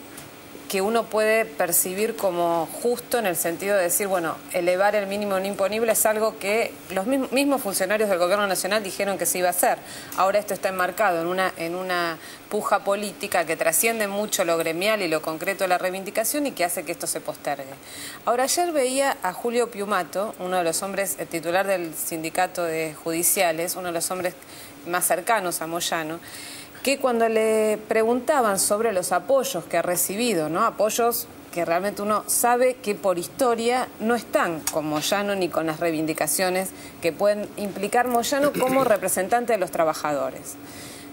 que uno puede percibir como justo en el sentido de decir, bueno, elevar el mínimo no imponible es algo que los mismos funcionarios del Gobierno Nacional dijeron que se iba a hacer. Ahora esto está enmarcado en una puja política que trasciende mucho lo gremial y lo concreto de la reivindicación y que hace que esto se postergue. Ahora, ayer veía a Julio Piumato, uno de los hombres, el titular del sindicato de judiciales, uno de los hombres más cercanos a Moyano, que cuando le preguntaban sobre los apoyos que ha recibido, ¿no? Apoyos que realmente uno sabe que por historia no están con Moyano ni con las reivindicaciones que pueden implicar Moyano como representante de los trabajadores,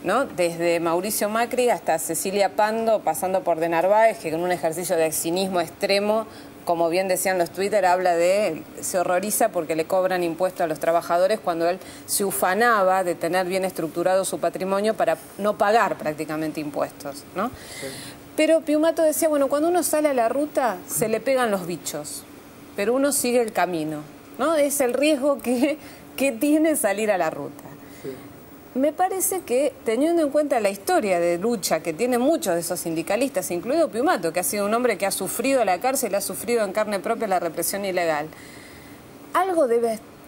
¿no? Desde Mauricio Macri hasta Cecilia Pando, pasando por De Narváez, que con un ejercicio de cinismo extremo, como bien decían los Twitter, habla de, se horroriza porque le cobran impuestos a los trabajadores cuando él se ufanaba de tener bien estructurado su patrimonio para no pagar prácticamente impuestos, ¿no? Sí. Pero Piumato decía, bueno, cuando uno sale a la ruta se le pegan los bichos, pero uno sigue el camino, ¿no? Es el riesgo que tiene salir a la ruta. Sí. Me parece que, teniendo en cuenta la historia de lucha que tienen muchos de esos sindicalistas, incluido Piumato, que ha sido un hombre que ha sufrido la cárcel, ha sufrido en carne propia la represión ilegal,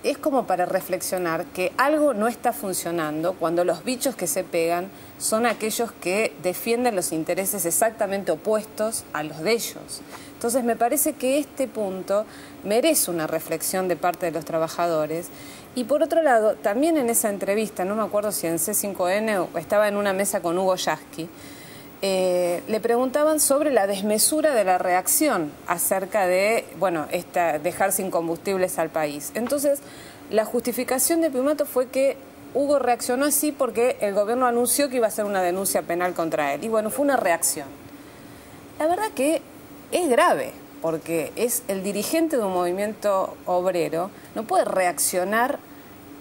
es como para reflexionar que algo no está funcionando cuando los bichos que se pegan son aquellos que defienden los intereses exactamente opuestos a los de ellos. Entonces me parece que este punto merece una reflexión de parte de los trabajadores. Y por otro lado, también en esa entrevista, no me acuerdo si en C5N o estaba en una mesa con Hugo Yasky, le preguntaban sobre la desmesura de la reacción acerca de, bueno, dejar sin combustibles al país. Entonces, la justificación de Piumato fue que Hugo reaccionó así porque el gobierno anunció que iba a hacer una denuncia penal contra él. Y bueno, fue una reacción. La verdad que es grave, porque es el dirigente de un movimiento obrero, no puede reaccionar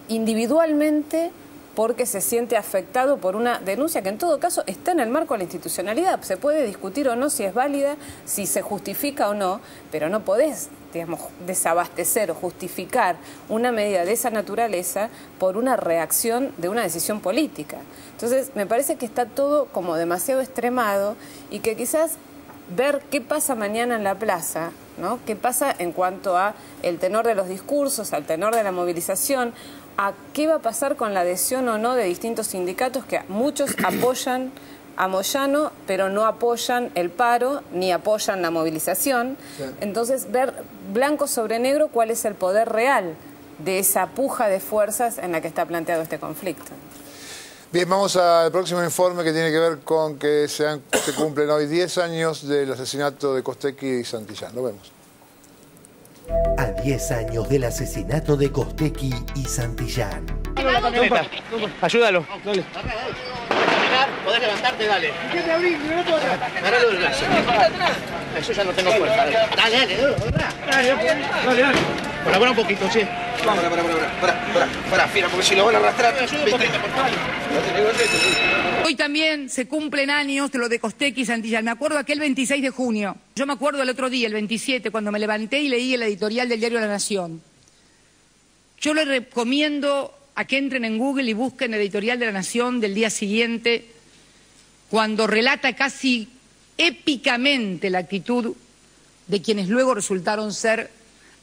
individualmente porque se siente afectado por una denuncia que en todo caso está en el marco de la institucionalidad. Se puede discutir o no si es válida, si se justifica o no, pero no podés, digamos, desabastecer o justificar una medida de esa naturaleza por una reacción de una decisión política. Entonces, me parece que está todo como demasiado extremado y que quizás ver qué pasa mañana en la plaza, ¿no? Qué pasa en cuanto a el tenor de los discursos, al tenor de la movilización, a qué va a pasar con la adhesión o no de distintos sindicatos que muchos apoyan a Moyano, pero no apoyan el paro ni apoyan la movilización. Sí. Entonces, ver blanco sobre negro cuál es el poder real de esa puja de fuerzas en la que está planteado este conflicto. Bien, vamos al próximo informe que tiene que ver con que se cumplen hoy 10 años del asesinato de Costecchi y Santillán. Lo vemos. A 10 años del asesinato de Costecchi y Santillán. Ayúdalo. Dale. Podés levantarte, dale. ¿Qué te abrí? Agarralo del brazo. Eso ya no tengo fuerza. Dale, dale. Colabora un poquito, che. Para, Fira, porque si lo van a arrastrar... Hoy también se cumplen años de lo de Costecchi y Santillán. Me acuerdo aquel 26 de junio. Yo me acuerdo el otro día, el 27, cuando me levanté y leí el editorial del diario La Nación. Yo les recomiendo a que entren en Google y busquen el editorial de La Nación del día siguiente, cuando relata casi épicamente la actitud de quienes luego resultaron ser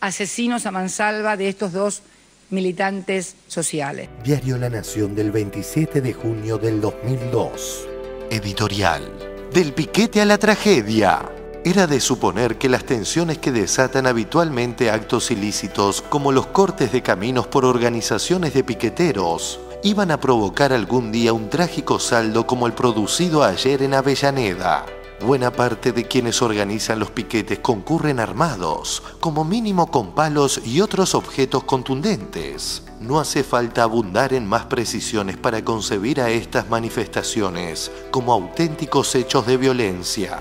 asesinos a mansalva de estos dos militantes sociales. Diario La Nación del 27 de junio del 2002. Editorial. Del piquete a la tragedia. Era de suponer que las tensiones que desatan habitualmente actos ilícitos como los cortes de caminos por organizaciones de piqueteros iban a provocar algún día un trágico saldo como el producido ayer en Avellaneda. Buena parte de quienes organizan los piquetes concurren armados, como mínimo con palos y otros objetos contundentes. No hace falta abundar en más precisiones para concebir a estas manifestaciones como auténticos hechos de violencia.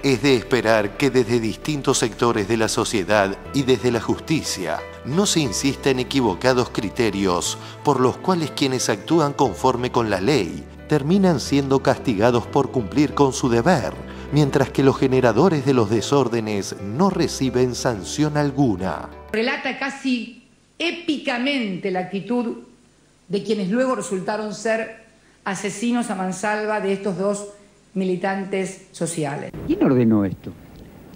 Es de esperar que desde distintos sectores de la sociedad y desde la justicia no se insista en equivocados criterios por los cuales quienes actúan conforme con la ley terminan siendo castigados por cumplir con su deber, mientras que los generadores de los desórdenes no reciben sanción alguna. Relata casi épicamente la actitud de quienes luego resultaron ser asesinos a mansalva de estos dos militantes sociales. ¿Quién ordenó esto?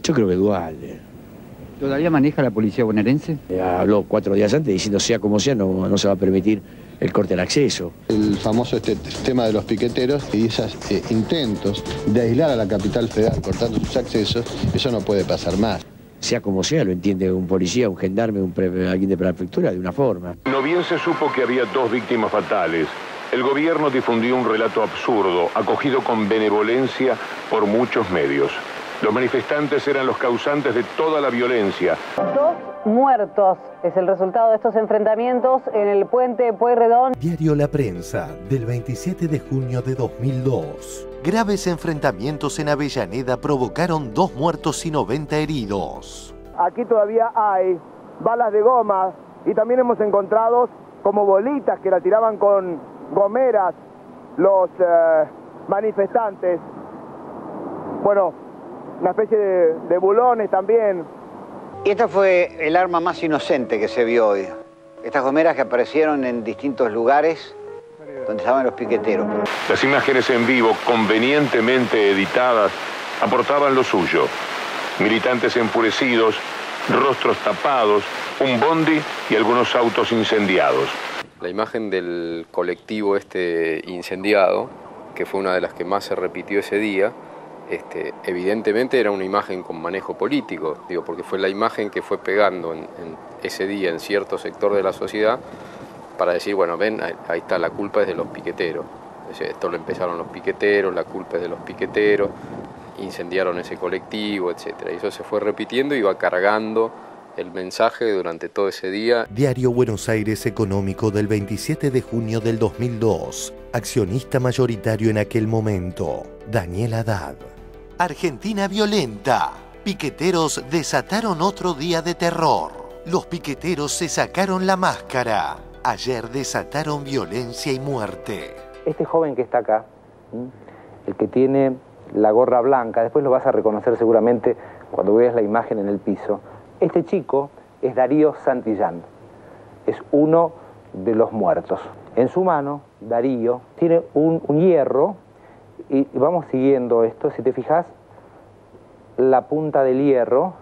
Yo creo que Duhalde. ¿Todavía maneja la policía bonaerense? Habló 4 días antes diciendo sea como sea no se va a permitir el corte al acceso. El famoso tema de los piqueteros y esos intentos de aislar a la capital federal cortando sus accesos, eso no puede pasar más. Sea como sea, lo entiende un policía, un gendarme, alguien de prefectura de una forma. No bien se supo que había 2 víctimas fatales. El gobierno difundió un relato absurdo, acogido con benevolencia por muchos medios. Los manifestantes eran los causantes de toda la violencia. 2 muertos es el resultado de estos enfrentamientos en el puente Pueyrredón. Diario La Prensa, del 27 de junio de 2002. Graves enfrentamientos en Avellaneda provocaron 2 muertos y 90 heridos. Aquí todavía hay balas de goma y también hemos encontrado como bolitas que la tiraban con gomeras los manifestantes. Bueno, una especie de bulones también. Y esta fue el arma más inocente que se vio hoy. Estas gomeras que aparecieron en distintos lugares donde estaban los piqueteros. Las imágenes en vivo, convenientemente editadas, aportaban lo suyo. Militantes enfurecidos, rostros tapados, un bondi y algunos autos incendiados. La imagen del colectivo incendiado, que fue una de las que más se repitió ese día, evidentemente era una imagen con manejo político, porque fue la imagen que fue pegando en ese día en cierto sector de la sociedad para decir, bueno, ven, ahí está, la culpa es de los piqueteros. Esto lo empezaron los piqueteros, la culpa es de los piqueteros, incendiaron ese colectivo, etc. Y eso se fue repitiendo y iba cargando el mensaje durante todo ese día. Diario Buenos Aires Económico del 27 de junio del 2002. Accionista mayoritario en aquel momento, Daniel Haddad. Argentina violenta. Piqueteros desataron otro día de terror. Los piqueteros se sacaron la máscara. Ayer desataron violencia y muerte. Este joven que está acá, el que tiene la gorra blanca, después lo vas a reconocer seguramente cuando veas la imagen en el piso. Este chico es Darío Santillán, es uno de los muertos. En su mano, Darío tiene un hierro y vamos siguiendo esto. Si te fijas, la punta del hierro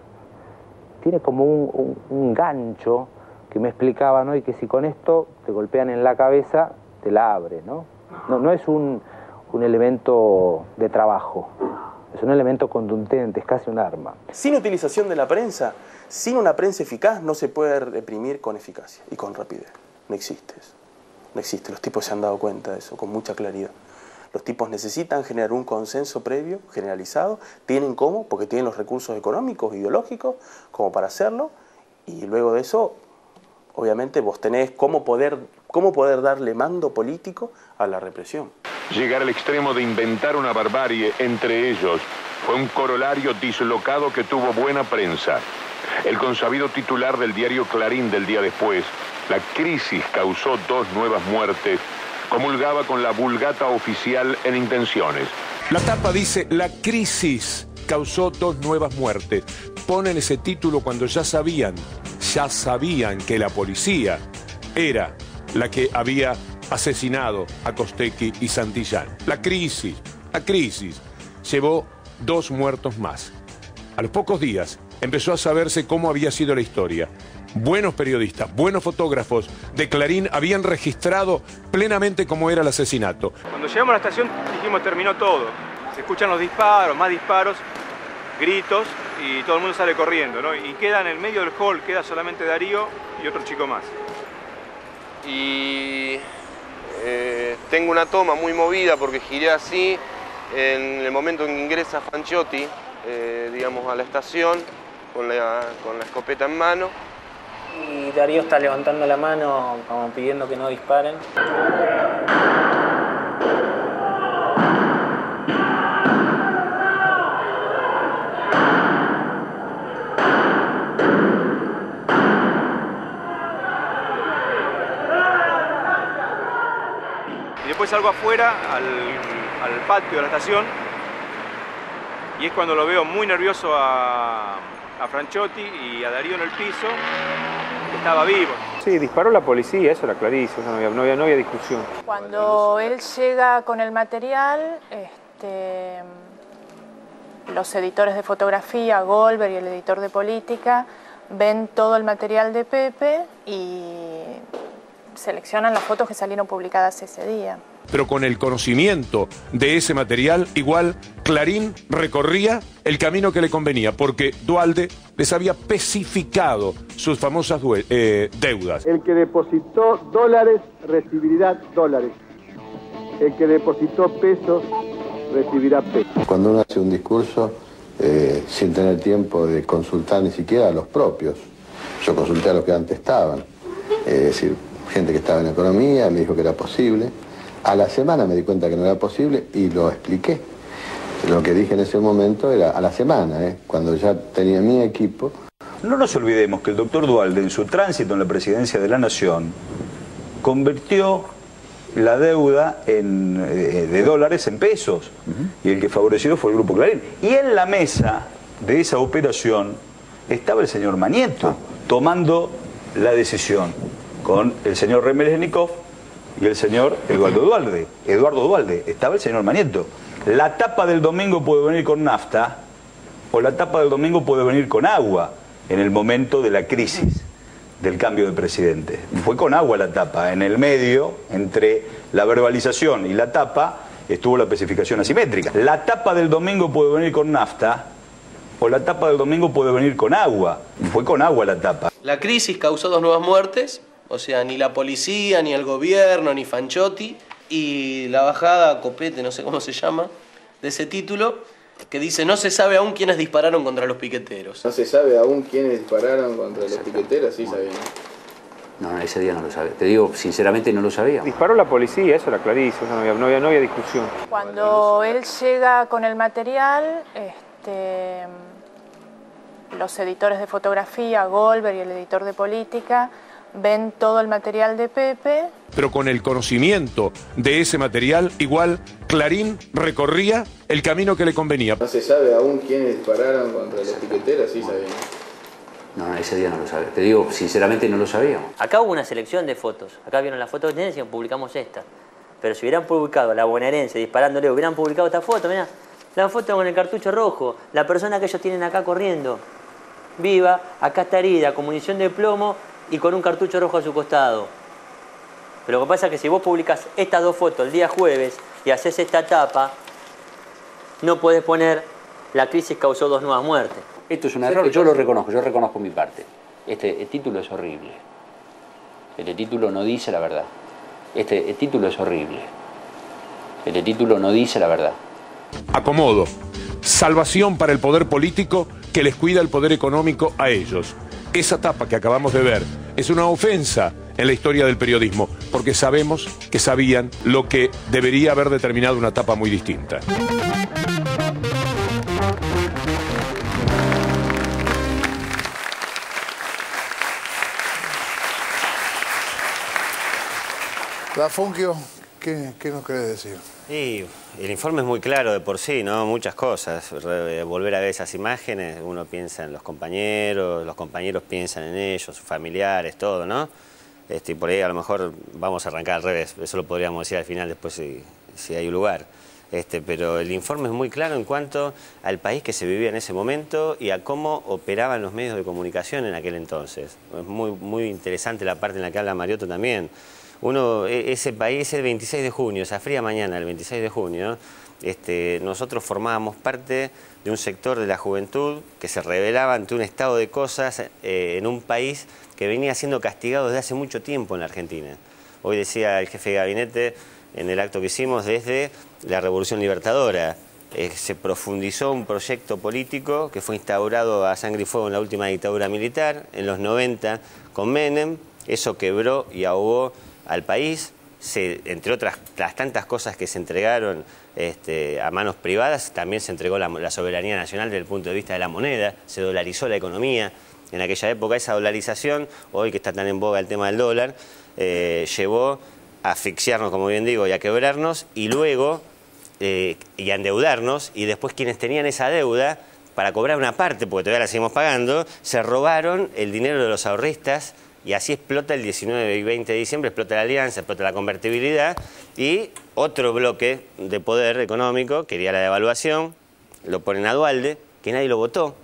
tiene como un gancho que me explicaba, ¿no? Y que si con esto te golpean en la cabeza, te la abre, ¿no? No es un elemento de trabajo, es un elemento contundente, es casi un arma. Sin utilización de la prensa, sin una prensa eficaz, no se puede reprimir con eficacia y con rapidez. No existe eso. No existe. Los tipos se han dado cuenta de eso con mucha claridad. Los tipos necesitan generar un consenso previo, generalizado. Tienen cómo, porque tienen los recursos económicos, ideológicos, como para hacerlo. Y luego de eso, obviamente, vos tenés cómo poder darle mando político a la represión. Llegar al extremo de inventar una barbarie entre ellos fue un corolario dislocado que tuvo buena prensa. El consabido titular del diario Clarín del día después, la crisis causó 2 nuevas muertes, comulgaba con la vulgata oficial en intenciones. La tapa dice, la crisis causó 2 nuevas muertes. Ponen ese título cuando ya sabían que la policía era la que había asesinado a Costecchi y Santillán. La crisis llevó 2 muertos más. A los pocos días empezó a saberse cómo había sido la historia. Buenos periodistas, buenos fotógrafos de Clarín habían registrado plenamente cómo era el asesinato. Cuando llegamos a la estación dijimos terminó todo. Se escuchan los disparos, más disparos, gritos y todo el mundo sale corriendo, ¿no? Y queda en el medio del hall, queda solamente Darío y otro chico más. Y tengo una toma muy movida porque giré así en el momento en que ingresa Franchotti, digamos, a la estación con la escopeta en mano. Y Darío está levantando la mano como pidiendo que no disparen. Y después salgo afuera al patio de la estación y es cuando lo veo muy nervioso a Franchotti y a Darío en el piso, que estaba vivo. Sí, disparó la policía, eso era clarísimo, no había discusión. Cuando él llega con el material, los editores de fotografía, Goldberg y el editor de política, ven todo el material de Pepe y seleccionan las fotos que salieron publicadas ese día. Pero con el conocimiento de ese material, igual Clarín recorría el camino que le convenía, porque Duhalde les había especificado sus famosas deudas. El que depositó dólares recibirá dólares. El que depositó pesos recibirá pesos. Cuando uno hace un discurso sin tener tiempo de consultar ni siquiera a los propios, yo consulté a los que antes estaban, es decir, gente que estaba en economía, me dijo que era posible. A la semana me di cuenta que no era posible y lo expliqué. Lo que dije en ese momento era a la semana, cuando ya tenía mi equipo. No nos olvidemos que el doctor Duhalde, en su tránsito en la presidencia de la Nación, convirtió la deuda de dólares en pesos. Y el que favoreció fue el Grupo Clarín. Y en la mesa de esa operación estaba el señor Mañeto, tomando la decisión, con el señor Remelesnikov y el señor Eduardo Duhalde. Estaba el señor Mañeto. La tapa del domingo puede venir con nafta o la tapa del domingo puede venir con agua en el momento de la crisis del cambio de presidente. Fue con agua la tapa. En el medio, entre la verbalización y la tapa, estuvo la especificación asimétrica. La tapa del domingo puede venir con nafta o la tapa del domingo puede venir con agua. Fue con agua la tapa. La crisis causó 2 nuevas muertes. O sea, ni la policía, ni el gobierno, ni Franchotti. Y la bajada, copete, no sé cómo se llama, de ese título, que dice: no se sabe aún quiénes dispararon contra los piqueteros. ¿No se sabe aún quiénes dispararon contra los piqueteros? Sí, sabían. No, ese día no lo sabía. Te digo, sinceramente no lo sabía. Disparó la policía, eso era clarísimo, no había discusión. Cuando él llega con el material, los editores de fotografía, Goldberg y el editor de política, ven todo el material de Pepe. Pero con el conocimiento de ese material, igual Clarín recorría el camino que le convenía. ¿No se sabe aún quiénes dispararon contra los piqueteros? Sí, sabían. No, ese día no lo sabía. Te digo, sinceramente no lo sabíamos. Acá hubo una selección de fotos. Acá vieron las fotos que tenían y publicamos esta. Pero si hubieran publicado la bonaerense disparándole, hubieran publicado esta foto, mirá. La foto con el cartucho rojo. La persona que ellos tienen acá corriendo. Viva, acá está herida, con munición de plomo y con un cartucho rojo a su costado. Pero lo que pasa es que si vos publicás estas 2 fotos el día jueves y haces esta tapa, no podés poner la crisis causó 2 nuevas muertes. Esto es un error, yo lo reconozco, yo reconozco mi parte. El título es horrible. Este título no dice la verdad. El título es horrible. El título no dice la verdad. Acomodo. Salvación para el poder político que les cuida el poder económico a ellos. Esa tapa que acabamos de ver es una ofensa en la historia del periodismo, porque sabemos que sabían lo que debería haber determinado una tapa muy distinta. Lafunquio, ¿qué nos querés decir? Sí, el informe es muy claro de por sí, ¿no? Muchas cosas. Volver a ver esas imágenes, uno piensa en los compañeros piensan en ellos, sus familiares, todo, ¿no? Y por ahí a lo mejor vamos a arrancar al revés, eso lo podríamos decir al final después si hay un lugar. Pero el informe es muy claro en cuanto al país que se vivía en ese momento y a cómo operaban los medios de comunicación en aquel entonces. Es muy interesante la parte en la que habla Mariotto también. Ese país, el 26 de junio, esa fría mañana, el 26 de junio, nosotros formábamos parte de un sector de la juventud que se rebelaba ante un estado de cosas en un país que venía siendo castigado desde hace mucho tiempo en la Argentina. hoy decía el jefe de gabinete en el acto que hicimos, desde la Revolución Libertadora. Se profundizó un proyecto político que fue instaurado a sangre y fuego en la última dictadura militar, en los 90 con Menem. Eso quebró y ahogó al país. Entre otras las tantas cosas que se entregaron a manos privadas, también se entregó la soberanía nacional desde el punto de vista de la moneda, se dolarizó la economía. En aquella época esa dolarización, hoy que está tan en boga el tema del dólar, llevó a asfixiarnos, como bien digo, y a quebrarnos, y luego y a endeudarnos, y después quienes tenían esa deuda, para cobrar una parte, porque todavía la seguimos pagando, se robaron el dinero de los ahorristas, y así explota el 19 y 20 de diciembre, explota la alianza, explota la convertibilidad, y otro bloque de poder económico quería la devaluación, lo ponen a Duhalde, que nadie lo votó.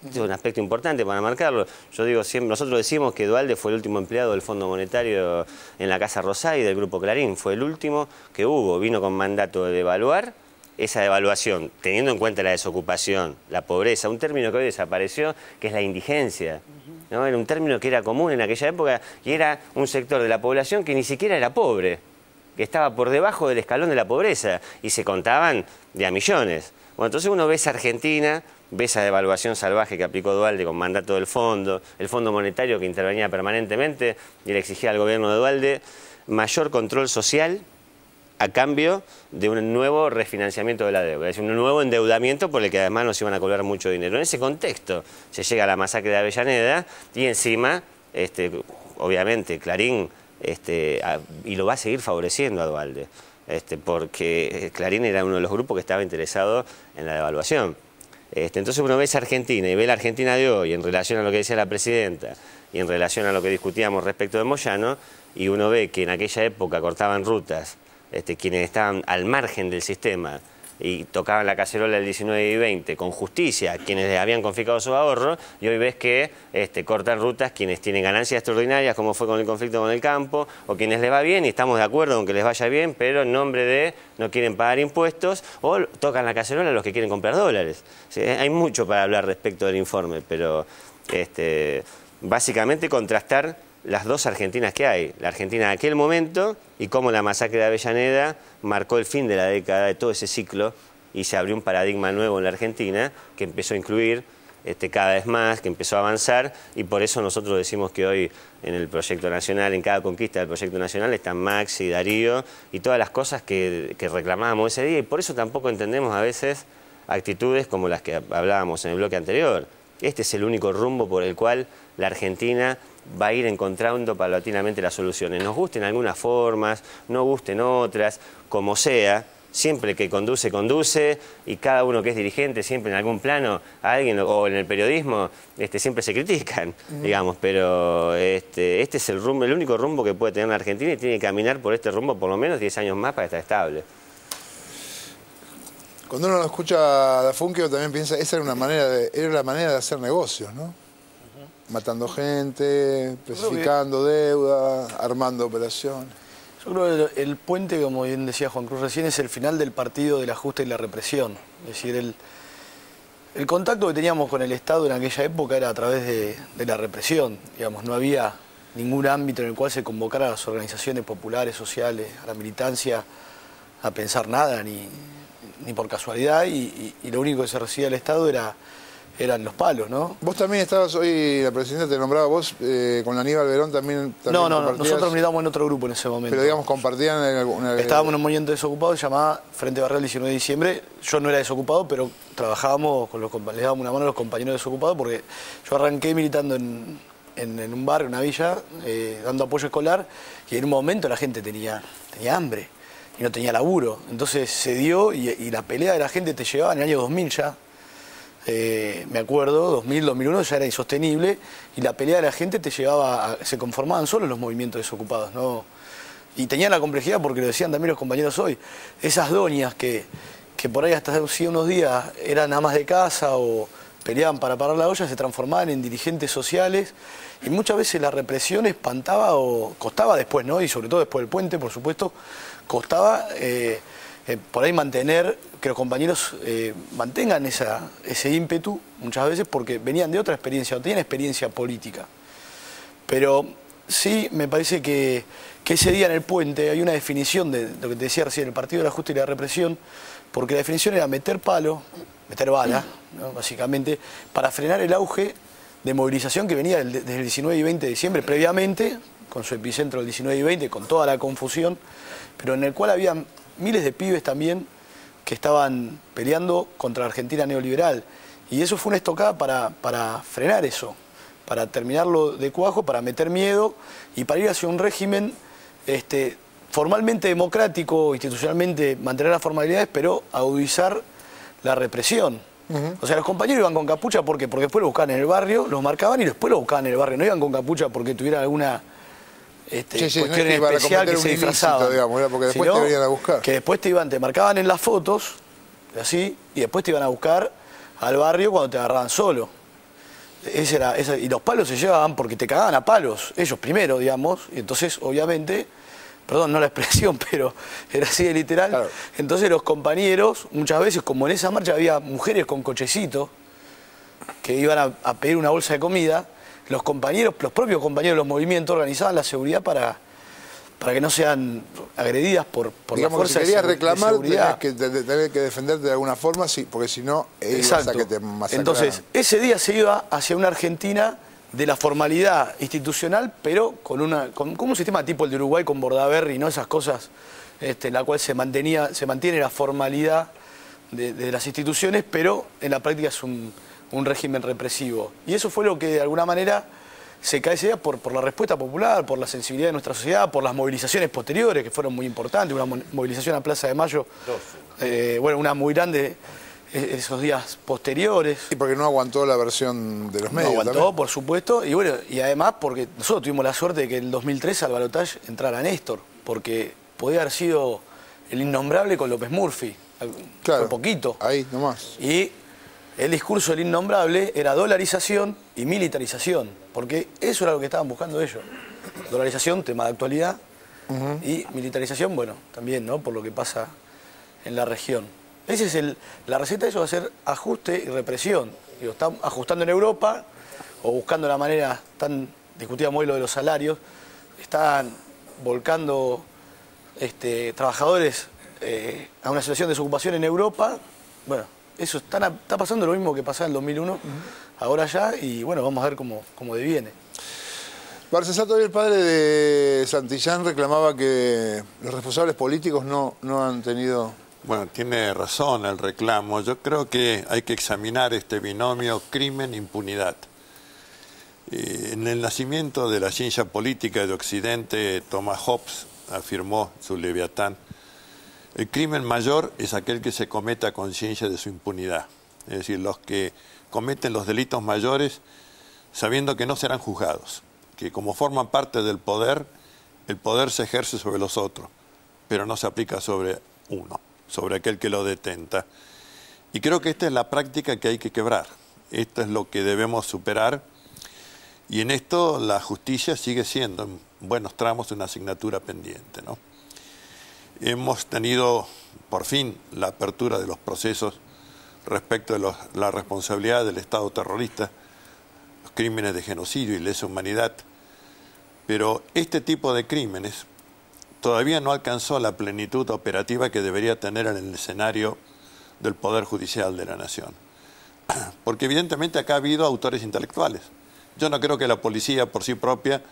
Este es un aspecto importante para marcarlo. Yo digo siempre, nosotros decimos que Duhalde fue el último empleado del Fondo Monetario en la Casa Rosada y del Grupo Clarín. Fue el último que hubo. Vino con mandato de devaluar esa devaluación, teniendo en cuenta la desocupación, la pobreza, un término que hoy desapareció, que es la indigencia. ¿No? Era un término que era común en aquella época y era un sector de la población que ni siquiera era pobre, que estaba por debajo del escalón de la pobreza y se contaban de a millones. Bueno, entonces uno ve esa Argentina, ve esa devaluación salvaje que aplicó Duhalde con mandato del Fondo, el Fondo Monetario que intervenía permanentemente y le exigía al gobierno de Duhalde mayor control social a cambio de un nuevo refinanciamiento de la deuda, es decir, un nuevo endeudamiento por el que además nos iban a cobrar mucho dinero. En ese contexto se llega a la masacre de Avellaneda y encima, obviamente, Clarín, y lo va a seguir favoreciendo a Duhalde. Porque Clarín era uno de los grupos que estaba interesado en la devaluación. Entonces uno ve esa Argentina y ve la Argentina de hoy en relación a lo que decía la presidenta y en relación a lo que discutíamos respecto de Moyano, y uno ve que en aquella época cortaban rutas quienes estaban al margen del sistema y tocaban la cacerola del 19 y 20 con justicia, quienes les habían confiscado su ahorro, y hoy ves que cortan rutas quienes tienen ganancias extraordinarias, como fue con el conflicto con el campo, o quienes les va bien, y estamos de acuerdo con que les vaya bien, pero en nombre de no quieren pagar impuestos, o tocan la cacerola a los que quieren comprar dólares. ¿Sí? Hay mucho para hablar respecto del informe, pero básicamente contrastar las dos Argentinas que hay, la Argentina de aquel momento y cómo la masacre de Avellaneda marcó el fin de la década, de todo ese ciclo, y se abrió un paradigma nuevo en la Argentina que empezó a incluir cada vez más, que empezó a avanzar, y por eso nosotros decimos que hoy en el proyecto nacional, en cada conquista del proyecto nacional, están Maxi, Darío y todas las cosas que reclamábamos ese día, y por eso tampoco entendemos a veces actitudes como las que hablábamos en el bloque anterior. Este es el único rumbo por el cual la Argentina va a ir encontrando paulatinamente las soluciones. Nos gusten algunas formas, no gusten otras, como sea, siempre que conduce, conduce, y cada uno que es dirigente, siempre en algún plano, a alguien, o en el periodismo, siempre se critican, digamos, pero este es el rumbo, el único rumbo que puede tener la Argentina, y tiene que caminar por este rumbo por lo menos 10 años más para estar estable. Cuando uno lo escucha a Da Funkio también piensa, esa era la manera de hacer negocios, ¿no? Matando gente, especificando deuda, armando operaciones. Yo creo que el puente, como bien decía Juan Cruz recién, es el final del partido del ajuste y la represión. Es decir, el contacto que teníamos con el Estado en aquella época era a través de la represión. Digamos, no había ningún ámbito en el cual se convocara a las organizaciones populares, sociales, a la militancia, a pensar nada, ni por casualidad, y lo único que se recibía del Estado eran los palos, ¿no? Vos también estabas hoy, la presidenta te nombraba, vos con Aníbal Verón también No, nosotros militábamos en otro grupo en ese momento. Pero digamos, compartían en alguna... Estábamos en un movimiento desocupado que se llamaba Frente Barrial 19 de diciembre. Yo no era desocupado, pero trabajábamos con les dábamos una mano a los compañeros desocupados, porque yo arranqué militando en un barrio, en una villa, dando apoyo escolar, y en un momento la gente tenía hambre y no tenía laburo. Entonces se dio, y la pelea de la gente te llevaba en el año 2000 ya. Me acuerdo, 2000, 2001 ya era insostenible, y la pelea de la gente te llevaba se conformaban solo los movimientos desocupados, ¿no? Y tenían la complejidad, porque lo decían también los compañeros hoy, esas doñas que por ahí hasta hace unos días eran amas de casa o peleaban para parar la olla, se transformaban en dirigentes sociales, y muchas veces la represión espantaba o costaba después, ¿no? Y sobre todo después del puente, por supuesto, costaba por ahí mantener, que los compañeros mantengan ese ímpetu muchas veces, porque venían de otra experiencia, no tenían experiencia política. Pero sí, me parece que ese día en el puente hay una definición de lo que te decía recién, el partido de la justicia y la represión, porque la definición era meter palo, meter bala, ¿no? Básicamente, para frenar el auge de movilización que venía desde el 19 y 20 de diciembre, previamente, con su epicentro el 19 y 20, con toda la confusión, pero en el cual había miles de pibes también que estaban peleando contra la Argentina neoliberal. Y eso fue una estocada para frenar eso, para terminarlo de cuajo, para meter miedo y para ir hacia un régimen formalmente democrático, institucionalmente mantener las formalidades, pero agudizar la represión. O sea, los compañeros iban con capucha, ¿por qué? Porque después lo buscaban en el barrio, los marcaban y después lo buscaban en el barrio. No iban con capucha porque tuvieran alguna cuestión no es especial que se disfrazaban. Digamos, porque después te venían a buscar. Que después te marcaban en las fotos, así, y después te iban a buscar al barrio cuando te agarraban solo. Y los palos se llevaban porque te cagaban a palos, ellos primero, digamos, y entonces, obviamente, perdón, no la expresión, pero era así de literal. Claro. Entonces los compañeros, muchas veces, como en esa marcha había mujeres con cochecito que iban a pedir una bolsa de comida, los propios compañeros de los movimientos organizaban la seguridad para que no sean agredidas por la fuerza de seguridad. Si querías reclamar, tenías que defenderte de alguna forma, sí, porque si no, ibas a que te masacraran. Entonces, ese día se iba hacia una Argentina de la formalidad institucional, pero con un sistema tipo el de Uruguay con Bordaberry, ¿no? Esas cosas en la cual se mantiene la formalidad de las instituciones, pero en la práctica es un régimen represivo. Y eso fue lo que de alguna manera se cae ese día por la respuesta popular, por la sensibilidad de nuestra sociedad, por las movilizaciones posteriores que fueron muy importantes, una movilización a Plaza de Mayo, una muy grande esos días posteriores. Y porque no aguantó la versión de los medios. No aguantó, también. por supuesto, y además porque nosotros tuvimos la suerte de que en el 2003 al balotaje entrara Néstor, porque podía haber sido el innombrable con López Murphy, claro, fue poquito. Ahí nomás. Y el discurso del innombrable era dolarización y militarización, porque eso era lo que estaban buscando ellos. Dolarización, tema de actualidad, y militarización, bueno, también, ¿no? Por lo que pasa en la región. Esa es la receta de eso, va a ser ajuste y represión. Digo, están ajustando en Europa, o buscando la manera tan discutida modelo de los salarios, están volcando trabajadores a una situación de desocupación en Europa. Bueno, eso está pasando lo mismo que pasaba en el 2001, ahora ya, y bueno, vamos a ver cómo deviene. Barcesato, hoy el padre de Santillán reclamaba que los responsables políticos no han tenido... Bueno, tiene razón el reclamo. Yo creo que hay que examinar este binomio crimen-impunidad. En el nacimiento de la ciencia política de Occidente, Thomas Hobbes afirmó su Leviatán: el crimen mayor es aquel que se cometa a conciencia de su impunidad. Es decir, los que cometen los delitos mayores sabiendo que no serán juzgados, que como forman parte del poder, el poder se ejerce sobre los otros, pero no se aplica sobre uno, sobre aquel que lo detenta. Y creo que esta es la práctica que hay que quebrar. Esto es lo que debemos superar. Y en esto la justicia sigue siendo, en buenos tramos, una asignatura pendiente, ¿no? Hemos tenido, por fin, la apertura de los procesos respecto de la responsabilidad del Estado terrorista, los crímenes de genocidio y lesa humanidad. Pero este tipo de crímenes todavía no alcanzó la plenitud operativa que debería tener en el escenario del Poder Judicial de la Nación. Porque evidentemente acá ha habido autores intelectuales. Yo no creo que la policía por sí propia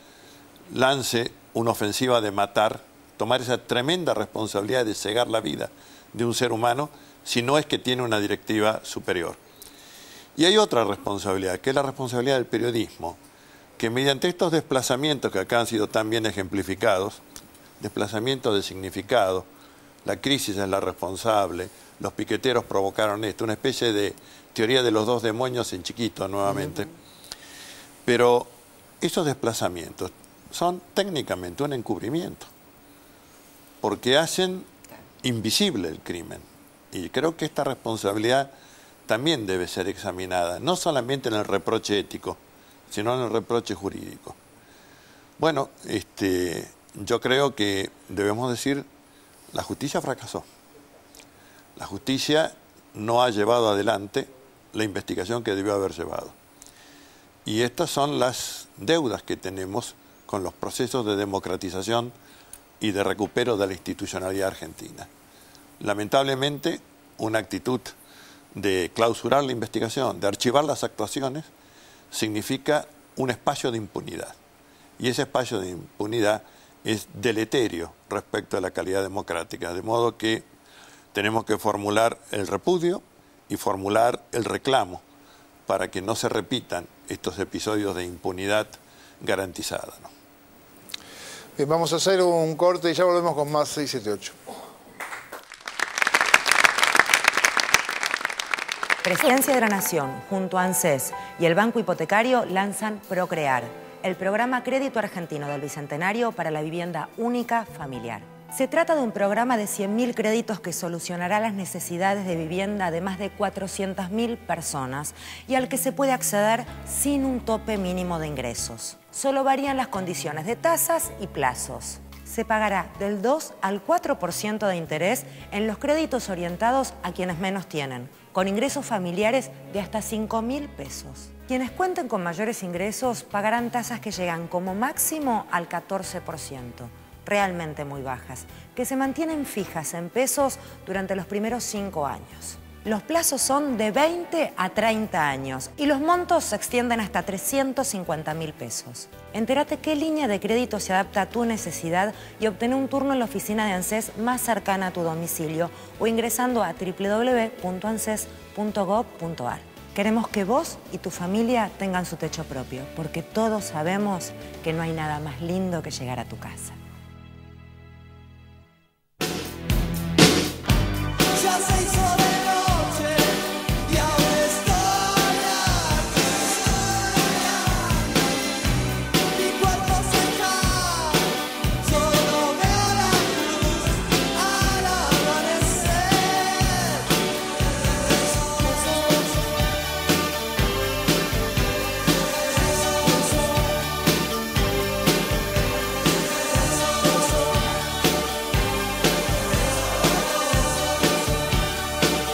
lance una ofensiva de matar, tomar esa tremenda responsabilidad de cegar la vida de un ser humano, si no es que tiene una directiva superior. Y hay otra responsabilidad, que es la responsabilidad del periodismo, que mediante estos desplazamientos que acá han sido tan bien ejemplificados, desplazamientos de significado, la crisis es la responsable, los piqueteros provocaron esto, una especie de teoría de los dos demonios en chiquito nuevamente. Pero esos desplazamientos son técnicamente un encubrimiento, porque hacen invisible el crimen. Y creo que esta responsabilidad también debe ser examinada, no solamente en el reproche ético, sino en el reproche jurídico. Bueno, yo creo que debemos decir, la justicia fracasó. La justicia no ha llevado adelante la investigación que debió haber llevado. Y estas son las deudas que tenemos con los procesos de democratización y de recupero de la institucionalidad argentina. Lamentablemente, una actitud de clausurar la investigación, de archivar las actuaciones, significa un espacio de impunidad. Y ese espacio de impunidad es deleterio respecto a la calidad democrática, de modo que tenemos que formular el repudio y formular el reclamo para que no se repitan estos episodios de impunidad garantizada, ¿no? Bien, vamos a hacer un corte y ya volvemos con más 678. Presidencia de la Nación, junto a ANSES y el Banco Hipotecario, lanzan Procrear, el programa Crédito Argentino del Bicentenario para la vivienda única familiar. Se trata de un programa de 100.000 créditos que solucionará las necesidades de vivienda de más de 400.000 personas y al que se puede acceder sin un tope mínimo de ingresos. Solo varían las condiciones de tasas y plazos. Se pagará del 2 al 4% de interés en los créditos orientados a quienes menos tienen, con ingresos familiares de hasta 5.000 pesos. Quienes cuenten con mayores ingresos pagarán tasas que llegan como máximo al 14%. Realmente muy bajas, que se mantienen fijas en pesos durante los primeros 5 años. Los plazos son de 20 a 30 años y los montos se extienden hasta 350.000 pesos. Entérate qué línea de crédito se adapta a tu necesidad y obtén un turno en la oficina de ANSES más cercana a tu domicilio o ingresando a www.anses.gov.ar. Queremos que vos y tu familia tengan su techo propio, porque todos sabemos que no hay nada más lindo que llegar a tu casa.